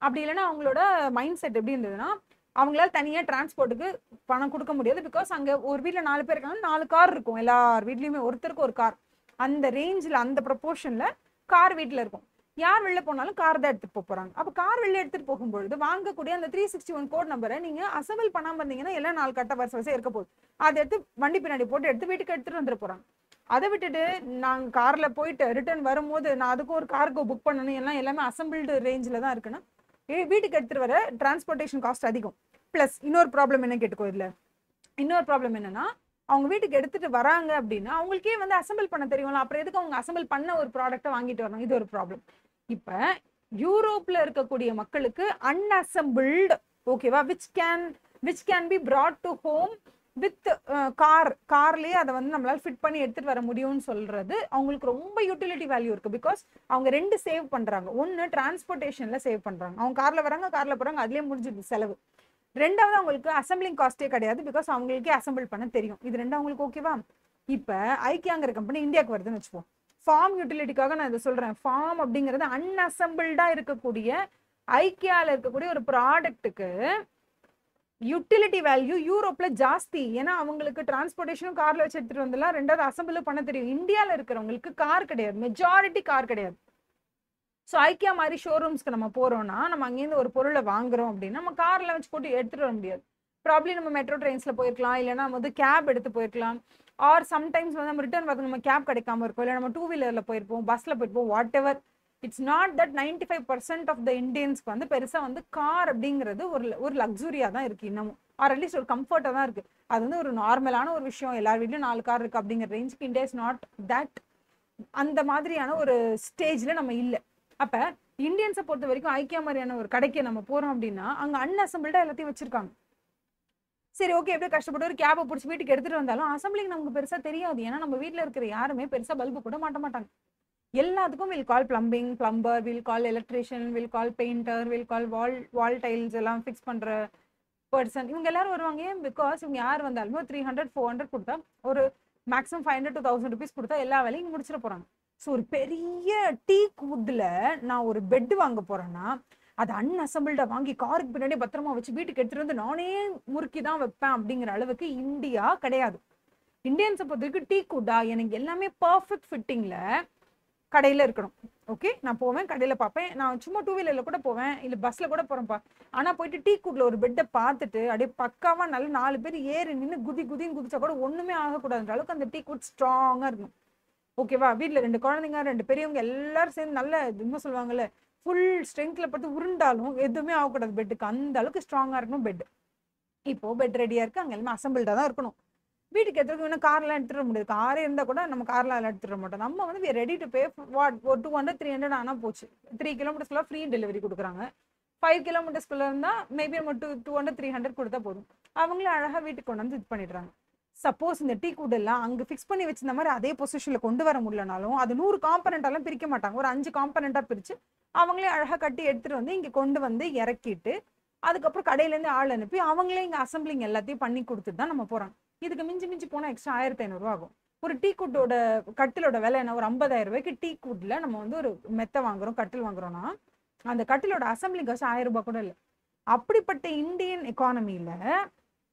அப்படி இல்லைன்னா அவங்களோட மைண்ட் செட் எப்படி இருந்ததுன்னா அவங்களால தனியா டிரான்ஸ்போர்ட்டுக்கு பணம் கொடுக்க முடியாது. பிகாஸ் அங்க ஒரு வீட்டுல 4 பேர் இருக்காங்க, 4 கார் இருக்கும். எல்லார் வீட்லயுமே ஒருத்தருக்கு ஒரு கார். அந்த ரேஞ்சில் அந்த ப்ரொபோர்ஷன்ல கார் வீட்டுல இருக்கும். யார் வெளில போனாலும் கார் தான் எடுத்துட்டு போறாங்க. அப்ப கார் வெளில எடுத்துட்டு போகும்பொழுது வாங்கக்கூடிய அந்த 361 கோட் நம்பரை நீங்க அசம்பிள் பண்ணாம இருந்தீங்கன்னா எல்லாம் 4 கட்ட வரிசை இருக்க போகுது. அதை எடுத்து வண்டி பின்னாடி போட்டு எடுத்து வீட்டுக்கு எடுத்துட்டு வந்துட்டு போறாங்க. அதை விட்டுட்டு நாங்க கார்ல போயிட்டு ரிட்டர்ன் வரும்போது நான் அதுக்கும் ஒரு கார்கோ புக் பண்ணணும், எல்லாம் எல்லாமே அசம்பிள்டு ரேஞ்சில தான் இருக்குன்னா வீட்டுக்கு எடுத்துட்டு வர டிரான்ஸ்போர்டேஷன் காஸ்ட் அதிகம். பிளஸ் இன்னொரு ப்ராப்ளம் என்ன கேட்டுக்கோ, இதுல இன்னொரு ப்ராப்ளம் என்னன்னா அவங்க வீட்டுக்கு எடுத்துட்டு வராங்க அப்படின்னா அவங்களுக்கே வந்து அசம்பிள் பண்ண தெரியும்ல, அப்புறம் எதுக்கு அவங்க அசம்பிள் பண்ண ஒரு ப்ராடக்ட்டை வாங்கிட்டு வரணும்? இது ஒரு ப்ராப்ளம். இப்ப யூரோப்ல இருக்கக்கூடிய மக்களுக்கு அன்அசம்பிள்டு, ஓகேவா, which can be brought to home with கார்லயே அதை வந்து நம்மளால ஃபிட் பண்ணி எடுத்துட்டு வர முடியும்னு சொல்றது அவங்களுக்கு ரொம்ப யூட்டிலிட்டி வேல்யூ இருக்கு. பிகாஸ் அவங்க ரெண்டு சேவ் பண்றாங்க. ஒன்னு டிரான்ஸ்போர்டேஷன்ல சேவ் பண்றாங்க, அவங்க கார்ல வராங்க கார்ல போறாங்க, அதுலயே முடிஞ்சிருது செலவு. ரெண்டாவது அவங்களுக்கு அசம்பிளிங் காஸ்டே கிடையாது, பிகாஸ் அவங்களுக்கே அசம்பிள் பண்ண தெரியும். இது ரெண்டும் அவங்களுக்கு ஓகேவா. இப்ப ஐக்கியாங்கிற கம்பெனி இந்தியாவுக்கு வருதுன்னு வச்சுப்போம். ஃபார்ம் யூட்டிலிட்டிக்காக நான் இதை சொல்றேன். ஃபார்ம் அப்படிங்கிறது அன்அசம்பிள்டா இருக்கக்கூடிய ஐக்கியால இருக்கக்கூடிய ஒரு ப்ராடக்ட்டுக்கு யூட்டிலிட்டி வேல்யூ யூரோப்ல ஜாஸ்தி. ஏன்னா அவங்களுக்கு டிரான்ஸ்போர்டேஷனும் கார்ல வச்சு எடுத்துட்டு வந்துடலாம், ரெண்டாவது அசம்பிளும் பண்ண தெரியும். இந்தியாவில் இருக்கிறவங்களுக்கு கார் கிடையாது, மெஜாரிட்டி கார் கிடையாது. ஸோ ஐக்கியா மாதிரி ஷோரூம்ஸ்க்கு நம்ம போறோம்னா நம்ம அங்கேருந்து ஒரு பொருளை வாங்குறோம் அப்படின்னா நம்ம கார்ல வச்சு போட்டு எடுத்துட்டு வர முடியாது. ப்ராப்ளி நம்ம மெட்ரோ ட்ரெயின்ஸ்ல போயிருக்கலாம், இல்லைன்னா நம்ம வந்து கேப் எடுத்து போயிருக்கலாம். ஆர் சம்டைம்ஸ் வந்து நம்ம ரிட்டர்ன் வந்து நம்ம கேப் கிடைக்காம இருக்கும், இல்லை நம்ம 2 வீலர்ல போயிருப்போம், பஸ்ல போயிருப்போம், whatever. It's not that 95% of the இந்தியன்ஸ்க்கு வந்து பெருசா வந்து கார் அப்படிங்கிறது ஒரு லக்ஸுரியா தான் இருக்கு இன்னமும், ஆர் அட்லீஸ்ட் ஒரு கம்ஃபர்ட்டா தான் இருக்கு. அது வந்து ஒரு நார்மலான ஒரு விஷயம், எல்லார் வீட்லயும் 4 கார் இருக்கு அப்படிங்கிற ரேஞ்சுக்கு இந்தியா இஸ் நாட் தட், அந்த மாதிரியான ஒரு ஸ்டேஜ்ல நம்ம இல்லை. அப்ப இந்தியன்ஸை பொறுத்த வரைக்கும் ஐக்கியா மாதிரியான ஒரு கடைக்கு நம்ம போறோம் அப்படின்னா அங்க அன்அசம்பிள்டா எல்லாத்தையும் வச்சிருக்காங்க. சரி ஓகே, எப்படியே கஷ்டப்பட்டு ஒரு கேபை பிடிச்சி வீட்டுக்கு எடுத்துட்டு வந்தாலும் அசம்பிளிங் நமக்கு பெருசா தெரியாது. ஏன்னா நம்ம வீட்டுல இருக்கிற யாருமே பெருசா பல்பு கூட மாட்ட மாட்டாங்க. எல்லாத்துக்கும் will call plumbing, plumber, will call electrician, will call painter, will call wall tiles எல்லாம் ஃபிக்ஸ் பண்ற பர்சன், இவங்க எல்லாரும் வருவாங்க. ஏன்? பிகாஸ் இவங்க யார் வந்தாலுமே 300-400 கொடுத்தா, ஒரு மேக்ஸிமம் 500 to 1000 rupees கொடுத்தா எல்லா வேலையும் முடிச்சிட போறாங்க. ஸோ ஒரு பெரிய டீக் வுட்ல நான் ஒரு பெட் வாங்க போறேன்னா அது அன்அசம்பிள்டா வாங்கி காருக்கு பின்னாடி பத்திரமா வச்சு வீட்டுக்கு எடுத்துட்டு வந்து நானே முறுக்கி தான் வைப்பேன் அப்படிங்கிற அளவுக்கு இந்தியா கிடையாது. இந்தியன்ஸை பொறுத்த வரைக்கும் டீக் வுட்டா எனக்கு எல்லாமே பர்ஃபெக்ட் ஃபிட்டிங்ல கடையில இருக்கணும். ஓகே, நான் போவேன் கடையில பார்ப்பேன், நான் சும்மா 2 வீலர்ல கூட போவேன், இல்ல பஸ்ல கூட போறேன்ப்பா, ஆனா போயிட்டு டீ கூட்ல ஒரு பெட்டை பார்த்துட்டு அப்படியே பக்காவா நல்ல 4 பேர் ஏறி நின்று குதின்னு குதிச்சா கூட ஒண்ணுமே ஆகக்கூடாதுன்ற அளவுக்கு அந்த டீ கூட் ஸ்ட்ராங்கா இருக்கும். ஓகேவா? வீட்டுல 2 குழந்தைங்க 2 பெரியவங்க எல்லாரும் சேர்ந்து நல்ல இன்னும் சொல்லுவாங்கல்ல ஃபுல் ஸ்ட்ரென்த்ல பட்டு உருண்டாலும் எதுவுமே ஆகக்கூடாது பெட்டுக்கு, அந்த அளவுக்கு ஸ்ட்ராங்கா இருக்கணும் பெட். இப்போ பெட் ரெடியா இருக்கு, அங்க எல்லாமே அசம்பிள்டா தான் இருக்கணும். வீட்டுக்கு எடுத்துருக்கு வேணும், கார்லாம் எடுத்துட முடியாது, காரே இருந்தா கூட நம்ம கார்லாம் எடுத்துட மாட்டோம். நம்ம வந்து ரெடி டு பே வாட் ஒரு 200-300 ஆனா போச்சு. 3 கிலோமீட்டர்ஸ்க்குள்ள ஃப்ரீ டெலிவரி கொடுக்குறாங்க. 5 கிலோமீட்டர்ஸ்க்குள்ள இருந்தா மேபி நம்ம 200-300 கொடுத்தா போதும், அவங்களே அழகா வீட்டுக்கு கொண்டு வந்து இது பண்ணிடுறாங்க. சப்போஸ் இந்த டீ கூட் எல்லாம் அங்க ஃபிக்ஸ் பண்ணி வச்சிருந்த மாதிரி அதே பொசிஷன்ல கொண்டு வர முடியலனாலும் அது 100 காம்பனெண்டாலாம் பிரிக்க மாட்டாங்க, ஒரு 5 காம்பனெண்டா பிரிச்சு அவங்களே அழகா கட்டி எடுத்துட்டு வந்து இங்க கொண்டு வந்து இறக்கிட்டு அதுக்கப்புறம் கடையில இருந்து ஆள் அனுப்பி அவங்களே இங்க அசம்பிளிங் எல்லாத்தையும் பண்ணி கொடுத்துட்டு தான் நம்ம போறோம். இதுக்கு மிஞ்சி போனா எக்ஸ்ட்ரா 1500 ரூபா ஆகும். ஒரு டீ கூட்டோட கட்டிலோட விலை என்ன? ஒரு 50,000 ரூபாய்க்கு டீ கூட்ல நம்ம வந்து ஒரு மெத்தை வாங்குறோம், கட்டில் வாங்குறோம்னா அந்த கட்டிலோட அசம்பிளிங் காசு 1000 ரூபாய் கூட இல்லை. அப்படிப்பட்ட இந்தியன் எக்கானமியில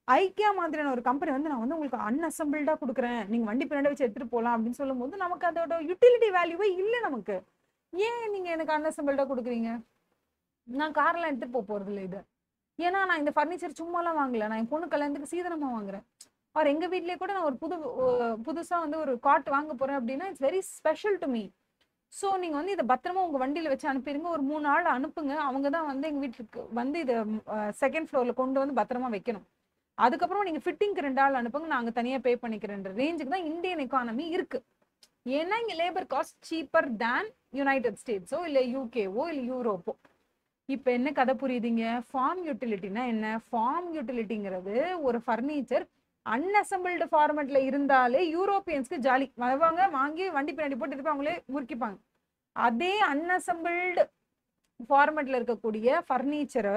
ஐக்கியா மாதிரியான ஒரு கம்பெனி வந்து நான் வந்து உங்களுக்கு அன்அசம்பிள்டா கொடுக்குறேன், நீங்க வண்டி பின்னாடி வச்சு எடுத்துட்டு போகலாம் அப்படின்னு சொல்லும் போது நமக்கு அதோட யூட்டிலிட்டி வேல்யூவே இல்லை நமக்கு. ஏன் நீங்க எனக்கு அன்அசம்பிள்டா கொடுக்குறீங்க? நான் கார்லாம் எடுத்துட்டு போறது இல்லை இது. ஏன்னா நான் இந்த ஃபர்னிச்சர் சும்மாலாம் வாங்கல, நான் என் பொண்ணு கல்யாணத்துக்கு சீதனமா வாங்குறேன். அவர் எங்க வீட்லயே கூட நான் ஒரு புதுசா வந்து ஒரு காட் வாங்க போறேன் அப்படின்னா it's very special to me. So நீங்க வந்து இதை பத்திரமா உங்க வண்டியில வச்சு அனுப்பிடுங்க, ஒரு 3 நாள் அனுப்புங்க, அவங்க தான் வந்து எங்க வீட்டுக்கு வந்து இதை 2nd ஃப்ளோர்ல கொண்டு வந்து பத்திரமா வைக்கணும். அதுக்கப்புறம் நீங்க ஃபிட்டிங்க்கு 2 ஆள் அனுப்புங்க, நாங்க தனியா பே பண்ணிக்கிறேன்ற ரேஞ்சுக்கு தான் இந்தியன் எக்கானமி இருக்கு. ஏன்னா இங்க லேபர் காஸ்ட் சீப்பர் தேன் யுனைடெட் ஸ்டேட்ஸோ இல்ல யூகேவோ இல்ல யூரோப்போ. இப்ப என்ன கதை புரியுதுங்க? ஃபார்ம் யூட்டிலிட்டினா என்ன? ஃபார்ம் யூட்டிலிட்டிங்கிறது ஒரு ஃபர்னிச்சர் அன்அசம்பிள்டு ஃபார்மேட்ல இருந்தாலே யூரோப்பியன்ஸ்க்கு ஜாலி, வருவாங்க வாங்கி வண்டி பின்னாடி போட்டு இருப்பா அவங்களே முறுக்கிப்பாங்க. அதே அன்அசம்பிள்டு ஃபார்மேட்ல இருக்கக்கூடிய ஃபர்னிச்சரை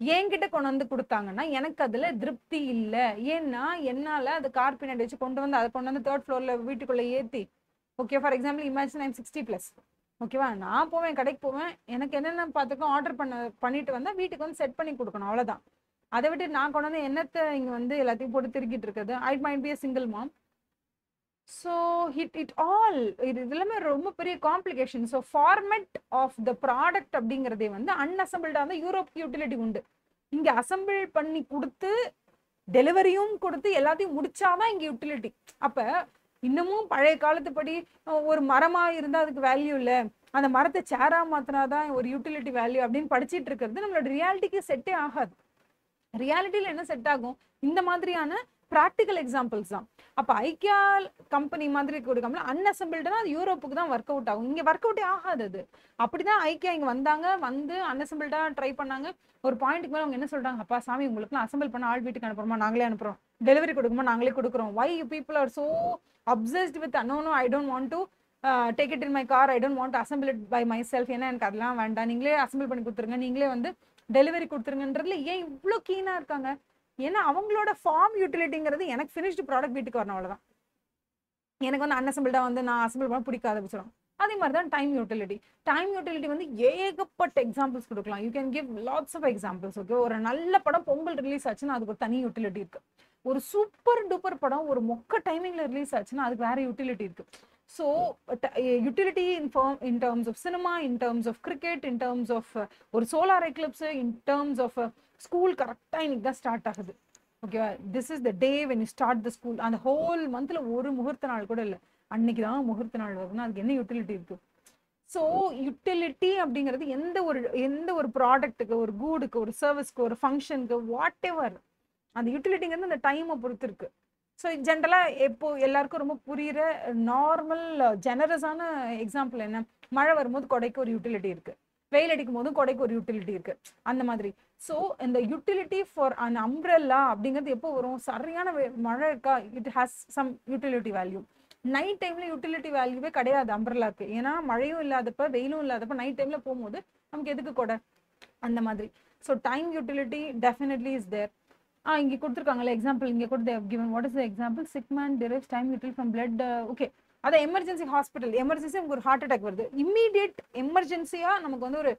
என்கிட்ட கொண்டு வந்து கொடுத்தாங்கன்னா எனக்கு அதுல திருப்தி இல்லை. ஏன்னா என்னால அது கார் பின்னாடி வச்சு கொண்டு வந்து அதை கொண்டு வந்து 3rd ஃப்ளோர்ல வீட்டுக்குள்ள ஏத்தி, okay for example imagine I'm 60+, ஓகேவா, நான் போவேன் கடைக்கு போவேன், எனக்கு என்னென்ன பார்த்துக்கோ ஆர்டர் பண்ணிட்டு வந்தா வீட்டுக்கு வந்து செட் பண்ணி கொடுக்கணும், அவ்வளவுதான். அதை விட்டு நான் கொண்டு வந்து என்னத்தை இங்க வந்து எல்லாத்தையும் போட்டு திருக்கிட்டு இருக்குது. I might be a single mom. So it all இது எல்லாமே ரொம்ப பெரிய complication. So format of the product அப்படிங்கிறதே வந்து அன்அசம்பிள்டா வந்து யூரோப் யூட்டிலிட்டி உண்டு. இங்க அசம்பிள் பண்ணி கொடுத்து டெலிவரியும் கொடுத்து எல்லாத்தையும் முடிச்சாதான் இங்க யூட்டிலிட்டி. அப்ப இன்னமும் பழைய காலத்துப்படி ஒரு மரமா இருந்தா அதுக்கு வேல்யூ இல்லை, அந்த மரத்தை சேரா மாத்தினாதான் ஒரு யூட்டிலிட்டி வேல்யூ அப்படின்னு படிச்சுட்டு இருக்கிறது நம்மளோட ரியாலிட்டிக்கு செட்டே ஆகாது. ரியாலிட்டியில என்ன செட் ஆகும்? இந்த மாதிரியான ப்ராக்டிக்கல் எக்ஸாம்பிள்ஸ் தான். அப்ப ஐக்கியா கம்பெனி மாதிரி ஒரு கம்பெனி அன்அசம்பிள்டுனா அது யூரோப்புக்கு தான் ஒர்க் அவுட் ஆகும், இங்க ஒர்க் அவுட்டே ஆகாது. அது அப்படிதான் ஐக்கியா இங்க வந்தாங்க, வந்து அன்அசம்பிள்டா ட்ரை பண்ணாங்க. ஒரு பாயிண்ட்டுக்கு மேல அவங்க என்ன சொல்றாங்க, அப்பா சாமி உங்களுக்குலாம் அசம்பிள் பண்ண ஆள் வீட்டுக்கு அனுப்புறோமா, நாங்களே அனுப்புறோம், டெலிவரி கொடுக்குமா நாங்களே கொடுக்குறோம். Why you people are so obsessed with no I don't want to take it in my car, I don't want to assemble it by myself, ஏன்னா எனக்கு அதெல்லாம் வேண்டாம், நீங்களே அசம்பிள் பண்ணி கொடுத்துருங்க, நீங்களே வந்து டெலிவரி கொடுத்துருங்கன்றதுல ஏன் இவ்வளோ கீனா இருக்காங்க? ஏன்னா அவங்களோட ஃபார்ம் யூட்டிலிட்டிங்கிறது எனக்கு ஃபினிஷ்டு ப்ராடக்ட் வீட்டுக்கு வரணும், அவ்வளோதான். எனக்கு வந்து அன்அசம்பிள்டா வந்து நான் அசம்பிள் பண்ண பிடிக்காத வச்சிடும். அதே மாதிரி தான் டைம் யூட்டிலிட்டி. டைம் யூட்டிலிட்டி வந்து ஏகப்பட்ட எக்ஸாம்பிள்ஸ் கொடுக்கலாம், you can give lots of examples. Okay, ஒரு நல்ல படம் பொங்கல் ரிலீஸ் ஆச்சுன்னா அதுக்கு ஒரு தனி யூட்டிலிட்டி இருக்கு. ஒரு சூப்பர் டூப்பர் படம் ஒரு மொக்க டைமிங்ல ரிலீஸ் ஆச்சுன்னா அதுக்கு வேற யூட்டிலிட்டி இருக்கு. So utility in terms of cinema, in terms of cricket, in terms of ஒரு solar eclipse, in terms of school கரெக்டா இன்னைக்கு தான் ஸ்டார்ட் ஆகுது. ஓகேவா, this is the day when you start the school. அந்த ஹோல் மந்த்ல ஒரு முகூர்த்த நாள் கூட இல்லை, அன்னைக்கு தான் முகூர்த்த நாள் வருதுன்னா அதுக்கு என்ன யூட்டிலிட்டி இருக்கு? ஸோ யூட்டிலிட்டி அப்படிங்கிறது எந்த ஒரு ப்ராடக்ட்டுக்கு, ஒரு கூடுக்கு, ஒரு சர்வீஸ்க்கு, ஒரு ஃபங்க்ஷனுக்கு, வாட் எவர், அந்த யூட்டிலிட்டிங்கிறது அந்த டைமை பொறுத்து இருக்கு. ஸோ ஜென்ரலாக எப்போ எல்லாருக்கும் ரொம்ப புரியுற நார்மல் ஜெனரஸான எக்ஸாம்பிள் என்ன, மழை வரும்போது கொடைக்கு ஒரு யூட்டிலிட்டி இருக்கு, வெயில் அடிக்கும் போதும் கொடைக்கு ஒரு யூட்டிலிட்டி இருக்கு, அந்த மாதிரி. ஸோ இந்த யூட்டிலிட்டி ஃபார் அன் அம்ப்ரெல்லா அப்படிங்கிறது எப்போ வரும், சரியான மழை இருக்கா, it has some utility value. Night டைம்ல யூட்டிலிட்டி வேல்யூவே கிடையாது அம்ப்ரெல்லாக்கு, ஏன்னா மழையும் இல்லாதப்ப வெயிலும் இல்லாதப்ப நைட் டைம்ல போகும்போது நமக்கு எதுக்கு கொடை, அந்த மாதிரி. So time utility definitely is there. இங்கே கொடுத்துருக்காங்கல்ல எக்ஸாம்பிள், இங்கே கூட they given what is the example, sick man derives time utility from blood. Okay, அதான் எமர்ஜென்சி ஹாஸ்பிட்டல், எமர்ஜென்சி நமக்கு ஒரு ஹார்ட் அட்டாக் வருது, இம்மீடியட் எமர்ஜென்சியா நமக்கு வந்து ஒரு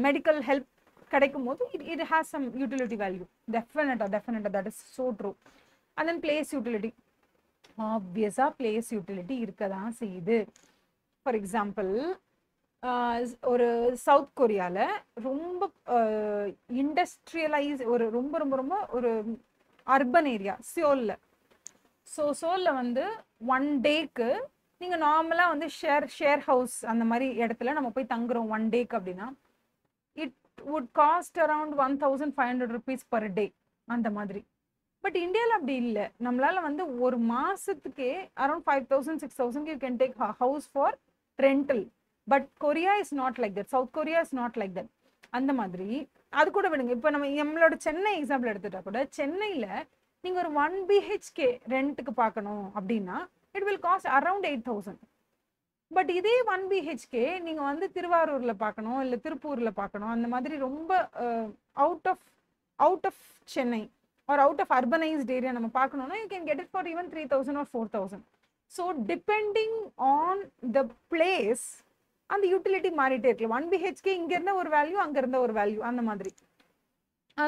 மெடிக்கல் ஹெல்ப் கிடைக்கும் போது it has some utility value. டெஃபினட்டா that is so true. And then place utility, obviously place utility இருக்க தான் செய்யுது. ஃபார் எக்ஸாம்பிள், ஒரு சவுத் கொரியால ரொம்ப இண்டஸ்ட்ரியலைஸ், ஒரு ரொம்ப ரொம்ப ரொம்ப ஒரு அர்பன் ஏரியா சியோல்ல. ஸோ சோல்ல வந்து ஒன் டேக்கு நீங்கள் நார்மலாக வந்து ஷேர் ஹவுஸ் அந்த மாதிரி இடத்துல நம்ம போய் தங்குறோம் ஒன் டேக்கு அப்படின்னா, it would cost around 1500 rupees per day, அந்த மாதிரி. பட் இந்தியாவில் அப்படி இல்லை, நம்மளால வந்து ஒரு மாசத்துக்கே around 5000 6000 you can take house for rental. But Korea is not like that, South Korea is not like that. அந்த மாதிரி அது கூட விடுங்க. இப்போ நம்மளோட சென்னை எக்ஸாம்பிள் எடுத்துட்டா கூட, சென்னையில் நீங்கள் ஒரு 1 BHK ரெண்ட்டுக்கு பார்க்கணும் அப்படின்னா it will cost around 8000. But இதே 1 BHK நீங்கள் வந்து திருவாரூரில் பார்க்கணும், இல்லை திருப்பூரில் பார்க்கணும், அந்த மாதிரி ரொம்ப out of Chennai or out of urbanized area நம்ம பார்க்கணும்னா you can get it for even 3000 or 4000. So depending on the place அந்த யூட்டிலிட்டி மாறிட்டே இருக்கு. 1 BHK இங்க இருந்த ஒரு வேல்யூ, அங்க இருந்த ஒரு வேல்யூ, அந்த மாதிரி.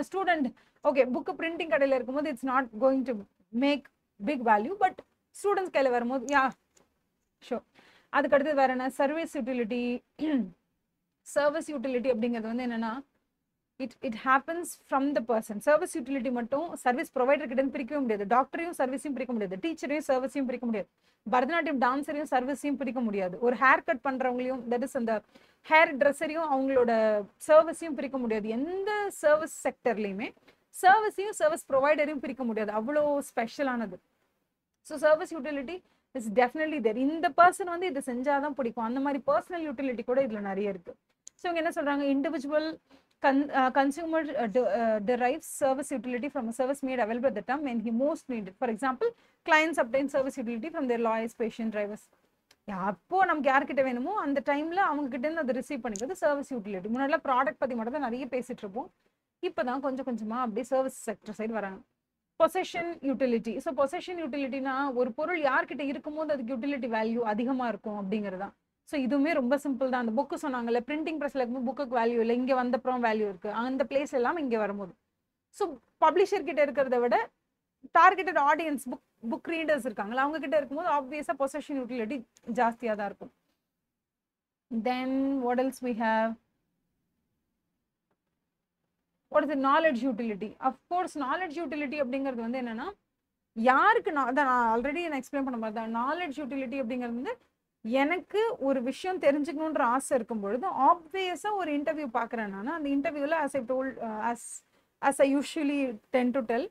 ஸ்டூடெண்ட், ஓகே, புக் பிரிண்டிங் கடையில் இருக்கும்போது it's not going to make big value, but students கையில் வரும்போது யா ஷோ. அதுக்கு அடுத்தது வேற என்ன, சர்வீஸ் யூட்டிலிட்டி. சர்வீஸ் யூட்டிலிட்டி அப்படிங்கிறது வந்து என்னன்னா, it happens from the person. Service utility மட்டும் சர்வீஸ் ப்ரொவைடர் கிட்ட பிரிக்கவே முடியாது, டாக்டரையும் சர்வீஸையும் பிரிக்க முடியாது, டீச்சரையும் சர்வீஸையும் பிரிக்க முடியாது, பரதநாட்டியம் டான்ஸரையும் சர்வீஸையும் பிரிக்க முடியாது, ஒரு ஹேர் கட் பண்றவங்களையும், தட் இஸ் அந்த ஹேர் ட்ரெஸ்ஸரையும் அவங்களோட சர்வீஸையும் பிரிக்க முடியாது. எந்த சர்வீஸ் செக்டர்லையுமே சர்வீஸையும் சர்வீஸ் ப்ரொவைடரையும் பிரிக்க முடியாது, அவ்வளோ ஸ்பெஷலானது. So service utility is definitely there. இந்த பர்சன் வந்து இதை செஞ்சாதான் பிடிக்கும், அந்த மாதிரி பர்சனல் யூட்டிலிட்டி கூட இதுல நிறைய இருக்கு. ஸோ இவங்க என்ன சொல்றாங்க, individual consumer derives service utility from a service made available at the time when he most needed. For example, clients obtain service utility from their lawyers, patient, drivers. அப்போ நமக்கு யார்கிட்ட வேணுமோ அந்த டைம்ல அவங்க கிட்ட இருந்து அதை ரிசீவ் பண்ணிக்கிறது சர்வீஸ் யூட்டிலிட்டி. முன்னாடி ப்ராடக்ட் பத்தி மட்டும் தான் நிறைய பேசிட்டு இருப்போம், இப்போதான் கொஞ்சம் கொஞ்சமா அப்படியே சர்வீஸ் செக்டர் சைடு வராங்க. Possession utility. ஸோ பொசஷன் யூட்டிலிட்டினா ஒரு பொருள் யார்கிட்ட இருக்கும்போது அதுக்கு யூட்டிலிட்டி வேல்யூ அதிகமா இருக்கும் அப்படிங்கிறதான். ஸோ இதுவுமே ரொம்ப சிம்பிள் தான். அந்த புக்கு சொன்னாங்கல்ல, பிரிண்டிங் ப்ரெஸ்ல இருக்கும்போது புக்குக்கு வேல்யூ இல்லை, இங்கே வந்தப்புறம் வேல்யூ இருக்கு, அந்த பிளேஸ் எல்லாம் இங்கே வரும்போது. ஸோ பப்ளிஷர் கிட்ட இருக்கிறத விட டார்கெட்டட் ஆடியன்ஸ், புக் ரீடர்ஸ் இருக்காங்களா, அவங்க கிட்ட இருக்கும்போது ஆப்வியஸா பொசஷன் யூட்டிலிட்டி ஜாஸ்தியாக தான் இருக்கும். Then what else we have, what is the knowledge utility. Of course knowledge utility அப்படிங்கிறது வந்து என்னன்னா, யாருக்கு நான் ஆல்ரெடி நான் எக்ஸ்பிளைன் பண்ண மாதிரி தான். நாலேஜ் யூட்டிலிட்டி அப்படிங்கிறது வந்து எனக்கு ஒரு விஷயம் தெரிஞ்சுக்கணுன்ற ஆசை இருக்கும் பொழுது ஆப்வியஸா ஒரு இன்டர்வியூ பார்க்குறேன் நான். அந்த இன்டர்வியூவில் as I usually tend to tell,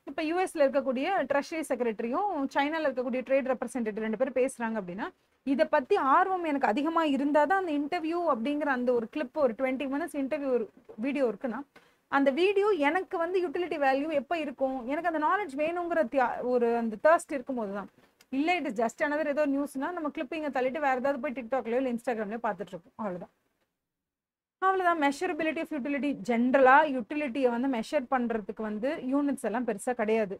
இப்போ யூஎஸ்ல இருக்கக்கூடிய ட்ரெஷரி செக்ரட்டரியும் சைனால இருக்கக்கூடிய ட்ரேட் ரெப்ரசன்டேட்டிவ் 2 பேரும் பேசுறாங்க அப்படின்னா, இதை பத்தி ஆர்வம் எனக்கு அதிகமாக இருந்தால் தான் அந்த இன்டர்வியூ அப்படிங்கிற அந்த ஒரு கிளிப், ஒரு 20 minutes இன்டர்வியூ ஒரு வீடியோ இருக்குன்னா, அந்த வீடியோ எனக்கு வந்து யூட்டிலிட்டி வேல்யூ எப்போ இருக்கும், எனக்கு அந்த நாலேஜ் வேணுங்கிற ஒரு அந்த தர்ஸ்ட் இருக்கும்போது தான். இல்லை இட் இஸ் ஜஸ்ட் அனதர் ஏதோ நியூஸ்னா நம்ம கிளிப்பிங்கை தள்ளிட்டு வேறு ஏதாவது போய் டிக்டாக்லையோ இல்லை இன்ஸ்டாகிராம்லையோ பார்த்துட்டு இருக்கோம், அவ்வளோதான். மெஷரபிலிட்டி ஆஃப் யூட்டிலிட்டி. ஜென்ரலாக யூட்டிலிட்டியை வந்து மெஷர் பண்ணுறதுக்கு வந்து யூனிட்ஸ் எல்லாம் பெருசாக கிடையாது.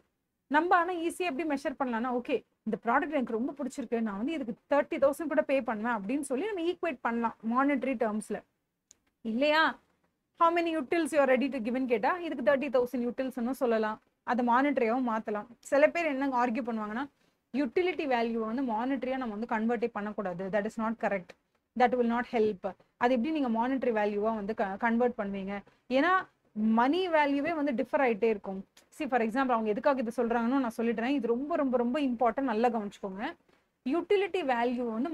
நம்ம ஆனால் ஈஸியாக எப்படி மெஷர் பண்ணலாம்னா, ஓகே இந்த ப்ராடக்ட் எனக்கு ரொம்ப பிடிச்சிருக்கு, நான் வந்து இதுக்கு 30,000 கூட பே பண்ணுவேன் அப்படின்னு சொல்லி நம்ம ஈக்குவேட் பண்ணலாம் மானிட்டரி டேர்ம்ஸில், இல்லையா? How many utils you are ready to given கேட்டால் இதுக்கு 30,000 யூட்டில்ஸ்ன்னு சொல்லலாம், அதை மானிட்டரியாகவும் மாற்றலாம். சில பேர் என்ன ஆர்கியூ பண்ணுவாங்கன்னா, யூட்டிலிட்டி வேல்யூவை வந்து மானிட்டரியாக நம்ம வந்து கன்வெர்ட்டே பண்ணக்கூடாது, that is not correct, that will not help. அது எப்படி நீங்கள் மானிட்டரி வேல்யூவாக வந்து கன்வெர்ட் பண்ணுவீங்க? ஏன்னா மணி வேல்யூவே வந்து டிஃபர் ஆகிட்டே இருக்கும். ஃபார் எக்ஸாம்பிள் அவங்க எதுக்காக இதை சொல்கிறாங்கன்னு நான் சொல்லிடுறேன், இது ரொம்ப ரொம்ப ரொம்ப இம்பார்ட்டன்ட், நல்லா கவனிச்சுக்கோங்க. யூட்டிலிட்டி வேல்யூ வந்து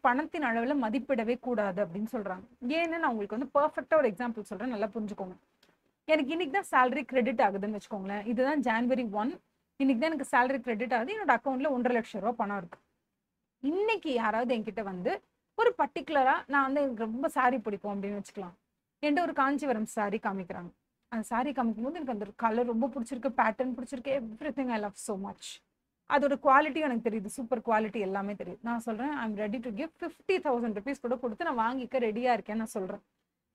பணத்தின் அளவில் மதிப்பிடவே கூடாது அப்படின்னு சொல்றாங்க. ஏன்னு நான் உங்களுக்கு வந்து பர்ஃபெக்டா ஒரு எக்ஸாம்பிள் சொல்றேன், நல்லா புரிஞ்சுக்கோங்க. எனக்கு இன்னைக்கு தான் சேலரி கிரெடிட் ஆகுதுன்னு வச்சுக்கோங்களேன். இதுதான் January 1, இன்னைக்கு தான் எனக்கு சேலரி கிரெடிட் ஆகுது, என்னோட அக்கௌண்ட்ல 1.5 லட்சம் ரூபாய் பணம் இருக்கு. இன்னைக்கு யாராவது என்கிட்ட வந்து ஒரு பர்டிகுலரா நான் வந்து எனக்கு ரொம்ப சாரி பிடிக்கும் அப்படின்னு வச்சுக்கலாம், என்கிட்ட ஒரு காஞ்சிபுரம் சாரி காமிக்கிறாங்க. அந்த சாரி காமிக்கும் போது எனக்கு அந்த கலர் ரொம்ப பிடிச்சிருக்கு, பேட்டர்ன் பிடிச்சிருக்கு, every thing I love so much. அதோட குவாலிட்டி எனக்கு தெரியுது, சூப்பர் குவாலிட்டி எல்லாமே தெரியுது. நான் சொல்றேன் ஐ am ready to give 50,000 rupees கூட கொடுத்து நான் வாங்கிக்க ரெடியா இருக்கேன் நான் சொல்றேன்.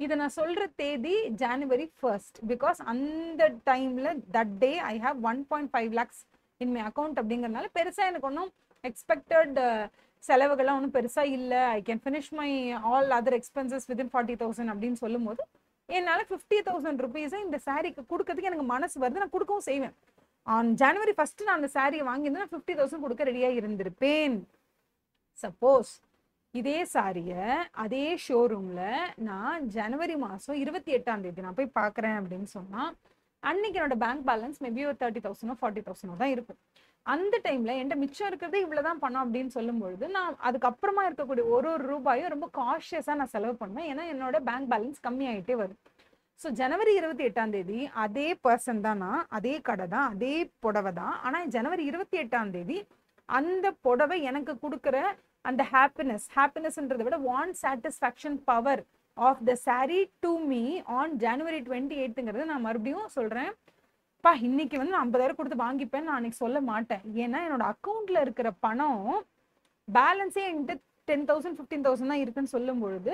இதை நான் சொல்ற தேதி January 1st, பிகாஸ் அந்த டைம்ல that day I have 1.5 lakhs in my account. அப்படிங்கறதுனால பெருசா எனக்கு ஒன்றும் எக்ஸ்பெக்டட் செலவுகள்லாம் ஒன்றும் பெருசா இல்லை. I can finish my all other expenses within 40,000 அப்படின்னு சொல்லும் போது என்னால் 50,000 rupees இந்த சாரிக்கு கொடுக்கறதுக்கு எனக்கு மனசு வருது, நான் கொடுக்கவும் செய்வேன். ஆன் January 1st நான் அந்த சாரியை வாங்கியிருந்தேன், 50,000 கொடுக்க ரெடியா இருந்திருப்பேன். சப்போஸ் இதே சாரிய அதே ஷோரூம்ல நான் ஜனவரி மாசம் 28ஆம் தேதி நான் போய் பார்க்குறேன் அப்படின்னு சொன்னா அன்னைக்கு என்னோட பேங்க் பேலன்ஸ் மேபி ஒரு 30,000 40,000 தான் இருக்கும். அந்த டைம்ல என்கிட்ட மிச்சம் இருக்கிறது இவ்வளவுதான் பணம் அப்படின்னு சொல்லும் பொழுது நான் அதுக்கப்புறமா இருக்கக்கூடிய ஒரு ரூபாயும் ரொம்ப காஷியஸா நான் செலவு பண்ணுவேன், ஏன்னா என்னோட பேங்க் பேலன்ஸ் கம்மியாயிட்டே வருது. ஸோ January 28ஆம் தேதி அதே பர்சன் தான், நான் அதே கடை தான், அதே புடவை தான், ஆனா January 28ஆம் தேதி அந்த புடவை எனக்கு கொடுக்குற அந்த ஹாப்பினஸ்ன்றதை விட want satisfaction power of the saree to me on January 28ங்கிறது நான் மறுபடியும் சொல்றேன். பா இன்னைக்கு வந்து நான் 50,000 கொடுத்து வாங்கிப்பேன் நான் அன்னைக்கு சொல்ல மாட்டேன். ஏன்னா என்னோட அக்கௌண்ட்ல இருக்கிற பணம் பேலன்ஸே என்கிட்ட 10,000 15,000 தான் இருக்குன்னு சொல்லும் பொழுது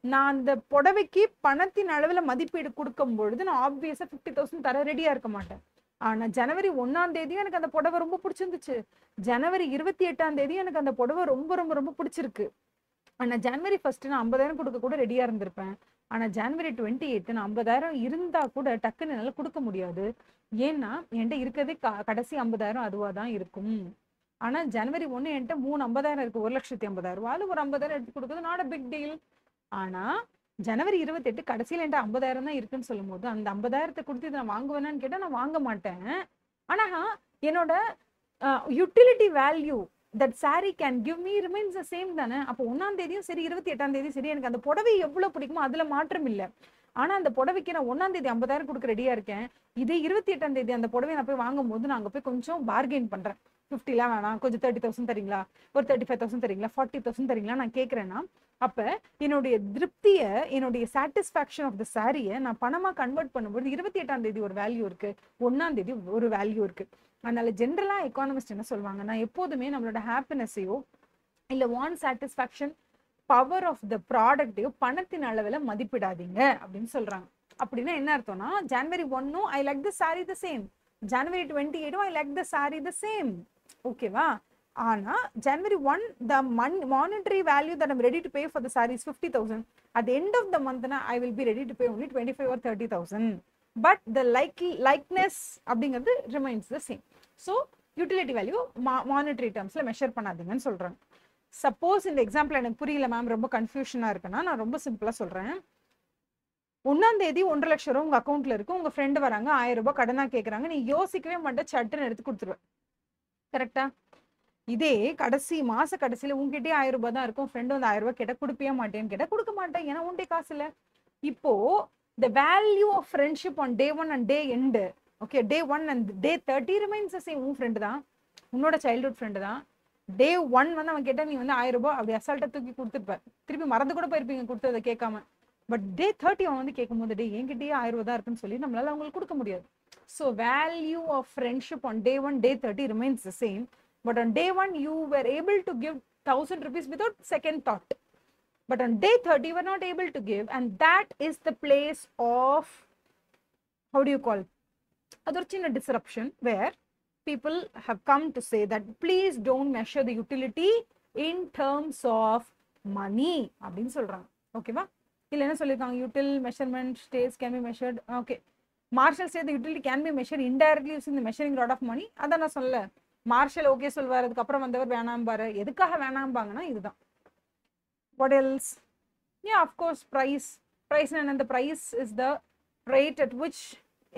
நான் அந்த புடவைக்கு பணத்தின் அளவுல மதிப்பீடு கொடுக்கும் பொழுது நான் ஆப்வியஸா 50,000 தர ரெடியா இருக்க மாட்டேன். ஆனா January 1ஆம் தேதியும் எனக்கு அந்த புடவை ரொம்ப பிடிச்சிருந்துச்சு, January 28ஆம் தேதியும் எனக்கு அந்த புடவை ரொம்ப ரொம்ப ரொம்ப பிடிச்சிருக்கு. ஆனா January 1st நான் 50,000 கொடுக்க கூட ரெடியா இருந்திருப்பேன். ஆனா January 28 நான் 50,000 இருந்தா கூட டக்குன்னு என்னால கொடுக்க முடியாது. ஏன்னா என்கிட்ட இருக்கிறதே கடைசி 50,000 அதுவா தான் இருக்கும். ஆனா January 1 என்கிட்ட 50,000 இருக்கு, 1,50,000. அது ஒரு 50,000 எடுத்து கொடுக்குறது நாட் அ பிக் டீல். ஆனா January 28 கடைசியில என்கிட்ட 50,000 தான் இருக்குன்னு சொல்லும் போது அந்த 50,000 கொடுத்து நான் வாங்குவேனான்னு கேட்டா நான் வாங்க மாட்டேன். ஆனா என்னோட utility value that saree can give me remains the same தானே. அப்போ 1ஆம் தேதியும் சரி 28ஆம் தேதியும் சரி எனக்கு அந்த புடவை எவ்வளவு பிடிக்குமோ அதுல மாற்றம் இல்லை. ஆனா அந்த புடவைக்கு நான் 1ஆம் தேதி 50,000 கொடுக்க ரெடியா இருக்கேன், இதே 28ஆம் தேதி அந்த புடவை நான் போய் வாங்கும் போது நான் அங்க போய் கொஞ்சம் பார்கெயின் பண்றேன். 50 வேணாம், கொஞ்சம் 30,000 தரீங்களா, ஒரு 35,000 தரீங்களா, 40,000 தரீங்களா நான் கேட்கறேன்னா அப்ப என்னுடைய திருப்திய என்னுடைய சாட்டிஸ்பாக்சன் ஆஃப் த சாரியை நான் பணமா கன்வெர்ட் பண்ணும்போது 28ஆம் தேதி ஒரு வேல்யூ இருக்கு, 1ஆம் தேதி ஒரு வேல்யூ இருக்கு. அதனால ஜென்ரலா எக்கானமிஸ்ட் என்ன சொல்லுவாங்க, நான் எப்போதுமே நம்மளோட ஹாப்பினஸையோ இல்ல want satisfaction power of the ப்ராடக்டையோ பணத்தின் அளவுல மதிப்பிடாதீங்க அப்படின்னு சொல்றாங்க. அப்படின்னா என்ன அர்த்தம்னா January 1 I like the sorry the same, January 28 I like the sorry the same, ஓகேவா. ஆனா January 1 the monetary value that I'm ready to pay for the saree is 50,000. At the end of the month I will be ready to pay only 25 or 30,000, but the likeness அப்படிங்கிறது remains the same. So utility value monetary termsல மெஷர் பண்ணாதீங்கன்னு சொல்றாங்க. சப்போஸ் இந்த எக்ஸாம்பிள் எனக்கு புரியல மேம், ரொம்ப கன்ஃபியூஷனா இருக்குன்னா நான் ரொம்ப சிம்பிளா சொல்றேன். 1ஆம் தேதி 1.5 லட்சம் ரூபாய் உங்க அக்கௌண்ட்ல இருக்கு, உங்க ஃப்ரெண்டு வராங்க 1000 ரூபாய் கடனா கேட்கறாங்க, நீ யோசிக்கவே மாட்டேன், சட்டுன்னு எடுத்து கொடுத்துருவேன், கரெக்டா. இதே மாச கடைசியில உங்ககிட்டயே 1000 ரூபாய் தான் இருக்கும், ஃப்ரெண்டு வந்து 1000 ரூபாய் கேட்டா கொடுப்பியா மாட்டேன்னு கேட்டா கொடுக்க மாட்டேன், ஏன்னா உண்டே காசு இல்ல. இப்போ the value of friendship on day 1 and day end, okay, day 1 and day 30 remains the same. உன் ஃப்ரெண்டு தான், உன்னோட சைல்ட்ஹுட் ஃப்ரெண்டு தான். day 1 வந்து அவன் கேட்டா நீ வந்து 1000 ரூபாய் அப்படி அசால்ட்டா தூக்கி கொடுத்துருப்ப, திருப்பி மறந்து கூட போயிருப்பீங்க கொடுத்ததை கேட்காம. பட் day 30 அவன் வந்து கேட்கும் போது டே என்கிட்டயே 1000 ரூபாய் தான் இருக்குன்னு சொல்லி நம்மளால அவங்களுக்கு கொடுக்க முடியாது. So value of friendship on day 1 day 30 remains the same. But on day 1 you were able to give 1,000 rupees without second thought. But on day 30 you were not able to give, and that is the place of, how do you call, ador chinna disruption, where people have come to say that please don't measure the utility in terms of money அப்படினு சொல்றாங்க. ஓகேவா? இல்ல என்ன சொல்லிருக்காங்க, util measurement states can be measured. Okay, Marshall said the utility can be measured indirectly using the measuring rod of money. அத நான் சொல்லல. மார்ஷல் ஓகே சொல்வார், அதுக்கப்புறம் வந்தவர் வேணாம்பாரு. எதுக்காக வேணாம்பாங்கன்னா இதுதான். What else? Yeah, of course, price and the price is the rate at which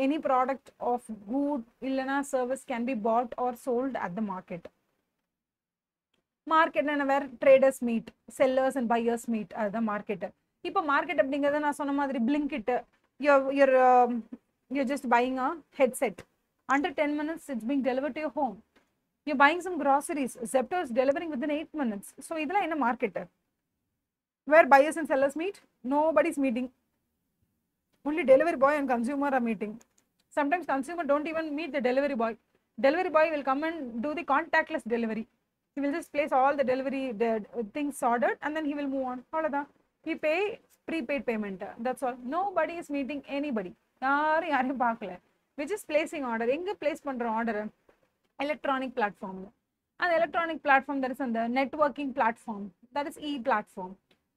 any product of good illana service can be bought or sold at the market. Market என்ன வேற traders meet, sellers and buyers meet, அதுதான் மார்க்கெட். இப்போ மார்க்கெட் அப்படிங்கிறத நான் சொன்ன மாதிரி Blinkit, you're just buying a headset. Under 10 minutes, it's being delivered to your home. You're buying some groceries. Zepto is delivering within 8 minutes. So, this is a market. Where buyers and sellers meet? Nobody's meeting. Only delivery boy and consumer are meeting. Sometimes consumer don't even meet the delivery boy. Delivery boy will come and do the contactless delivery. He will just place all the delivery things ordered and then he will move on. He pay prepaid payment. That's all. Nobody is meeting anybody. யாரையும் பார்க்கல. We just placing order. எங்க place பண்றோம் order? Electronic platform. அந்த electronic platform that is அந்த networking platform. That is e-platform.